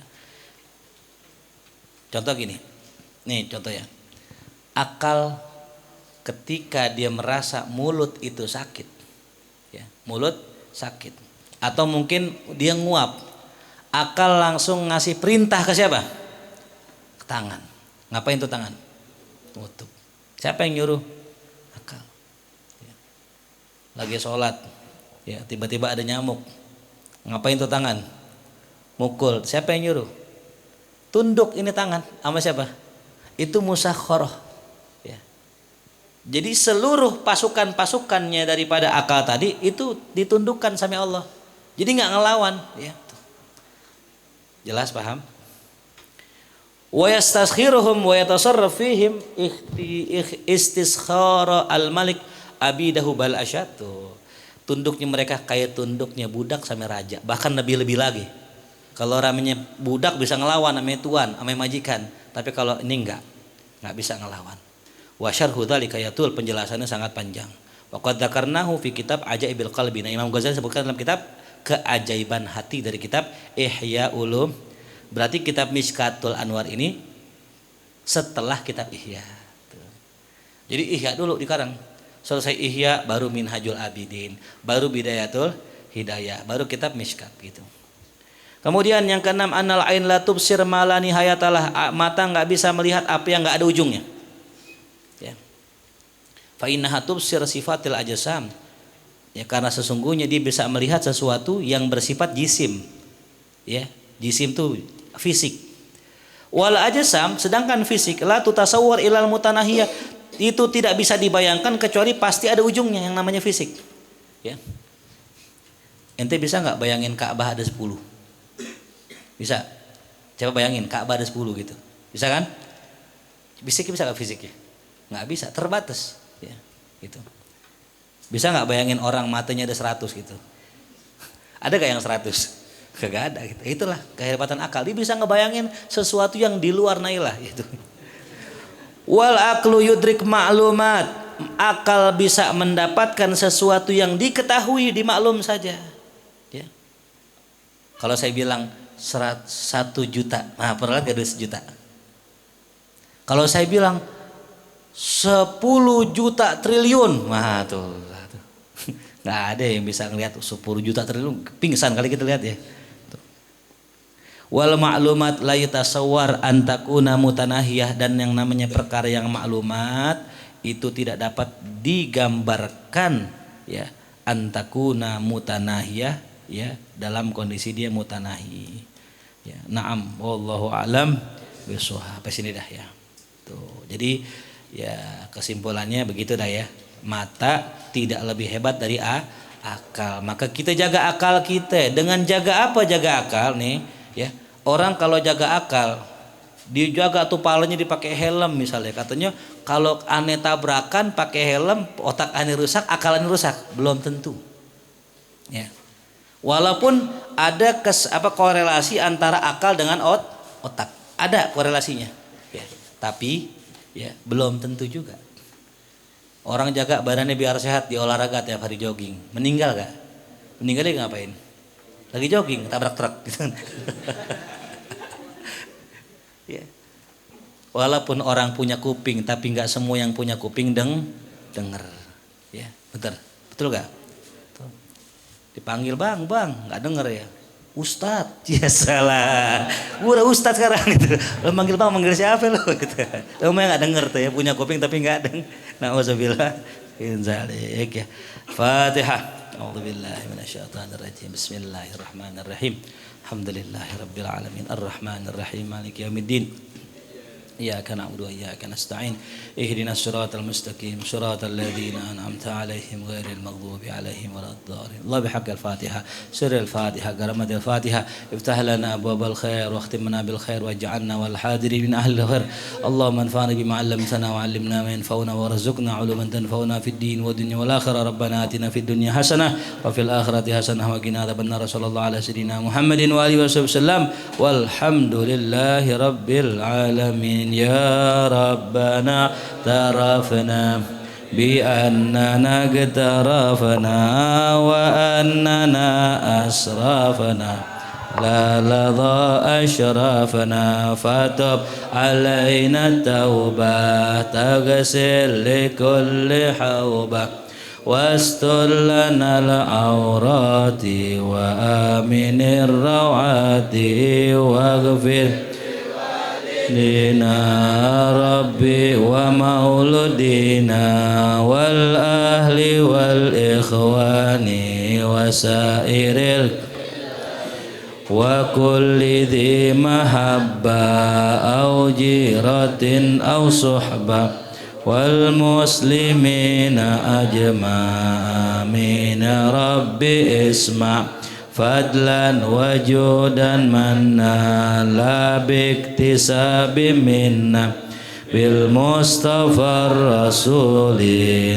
Contoh gini nih contoh ya, akal ketika dia merasa mulut itu sakit ya, mulut sakit atau mungkin dia nguap, akal langsung ngasih perintah ke siapa? Ke tangan. Ngapain tuh tangan? Tutup. Siapa yang nyuruh? Akal. Ya. Lagi sholat, ya tiba-tiba ada nyamuk. Ngapain tuh tangan? Mukul. Siapa yang nyuruh? Tunduk ini tangan. Sama siapa? Itu musakharah. Ya. Jadi seluruh pasukan-pasukannya daripada akal tadi itu ditundukkan sama Allah. Jadi nggak ngelawan. Ya. Jelas paham? Wa yastaskhiruhum wa yatasarraf fihim istiskhara al-malik abidahu bal asyatu. Tunduknya mereka kayak tunduknya budak sama raja, bahkan lebih lagi. Kalau ramenya budak bisa ngelawan namanya tuan, namanya majikan, tapi kalau ini enggak bisa ngelawan. Wa syarhu dzalika yatul, penjelasannya sangat panjang. Wa qad dzakarnahu fi kitab Ajaibil Qalbi. Nah, Imam Ghazali sebutkan dalam kitab Keajaiban Hati dari kitab Ihya Ulum. Berarti kitab Mishkatul Anwar ini setelah kitab Ihya. Jadi Ihya dulu dikarang. Selesai Ihya baru Minhajul Abidin, baru Bidayatul Hidayah, baru kitab Mishkat gitu. Kemudian yang keenam, annal ain la tubsir ma la nihayatalah, mata enggak bisa melihat apa yang enggak ada ujungnya. Ya. Fa innaha tubsir sifatil ajsam. Ya, karena sesungguhnya dia bisa melihat sesuatu yang bersifat jisim. Ya, jisim itu fisik. Wal ajsam, sedangkan fisik la tutasawwar ilal mutanahiyah, itu tidak bisa dibayangkan kecuali pasti ada ujungnya yang namanya fisik. Ya. Ente bisa nggak bayangin Ka'bah ada 10? Bisa. Coba bayangin Ka'bah ada 10 gitu. Bisa kan? Fisik bisa nggak fisiknya? Nggak bisa, terbatas. Ya, gitu. Bisa nggak bayangin orang matanya ada 100 gitu? Ada gak yang 100? Kagak ada gitu. Itulah kehebatan akal. Dia bisa ngebayangin sesuatu yang di luar nailah gitu. Wal aqlu yudrik ma'lumat. Akal bisa mendapatkan sesuatu yang diketahui, dimaklum saja. Ya. Kalau saya bilang 1 juta, nah pernah lihat gak 1 juta? Kalau saya bilang 10 juta triliun, nah tuh. Nggak ada yang bisa ngelihat 10 juta triliun, pingsan kali kita lihat ya. Wal ma'lumat la yatasawwar an takuna mutanahiyah, dan yang namanya perkara yang maklumat itu tidak dapat digambarkan ya, an takuna mutanahiyah ya, dalam kondisi dia mutanahi. Ya, na'am wallahu alam bishawab. Sampai sini dah ya. Tuh. Jadi ya kesimpulannya begitu dah ya. Mata tidak lebih hebat dari akal. Maka kita jaga akal kita. Dengan jaga apa? Jaga akal nih ya. Orang kalau jaga akal, dia jaga tuh palanya dipakai helm misalnya. Katanya kalau aneh tabrakan pakai helm, otak aneh rusak, akal aneh rusak. Belum tentu. Ya. Walaupun ada korelasi antara akal dengan otak. Ada korelasinya. Ya. Tapi ya belum tentu juga. Orang jaga badannya biar sehat, di olahraga tiap hari jogging. Meninggal gak? Meninggal dia ngapain? Lagi jogging, tabrak truk gitu. Ya. Walaupun orang punya kuping, tapi nggak semua yang punya kuping denger. Ya, betul gak? Tuh. Dipanggil bang, nggak denger ya. Ustadz, ya salah. Gue udah ustadz sekarang gitu. Lo manggil bang, manggil siapa lo gitu. Lo mah nggak denger tuh ya, punya kuping tapi nggak denger. Nauzubillah min dzalik ya. Fatihah. A'udzubillahi minasyaitonirrajim. Bismillahirrahmanirrahim. Alhamdulillahirabbil alamin. Arrahmanir rahim. Maliki yaumiddin. إياك نعبد وإياك نستعين اهدنا الصراط المستقيم صراط الذين أنعمت عليهم غير المغضوب عليهم ولا الضالين الله بحق الفاتحة سر الفاتحة كرمة الفاتحة افتح لنا أبواب الخير واختمنا بالخير واجعلنا والحاضرين من أهل الخير اللهم انفعنا بما علمتنا وعلمنا ما ينفعنا وارزقنا علوما تنفعنا في الدين والدنيا والآخرة ربنا آتنا في الدنيا حسنة وفي الآخرة حسنة وقنا عذاب النار صلى الله على سيدنا محمد وآله وصحبه وسلم والحمد لله رب العالمين يا ربنا اعترفنا بأننا اقترفنا وأننا أسرافنا لا لظى أشرافنا فتب علينا التوبة تغسل لكل حوبة واستر لنا العورات وآمن الروعات واغفر لنا ربي ومولدنا والأهل والإخوان وسائر وكل ذي محبة أو جيرة أو صحبة والمسلمين أجمع آمين ربي اسمع فضلا وجودا منا لا باكتساب منا بالمصطفى الرسول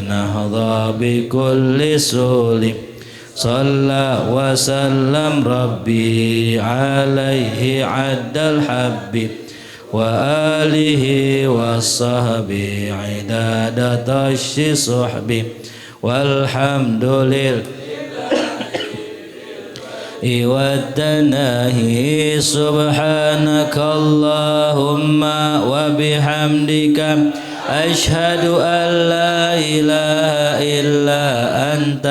نهضى بكل سول صلى وسلم ربي عليه عد الحب وآله والصحب عدادة الصحب والحمد لله والتناهي سبحانك اللهم وبحمدك أشهد أن لا إله إلا أنت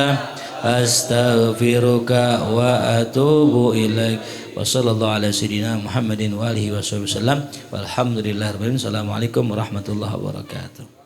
أستغفرك وأتوب إليك وصلى الله على سيدنا محمد وآله وصحبه وسلم والحمد لله رب العالمين. Assalamualaikum warahmatullahi wabarakatuh.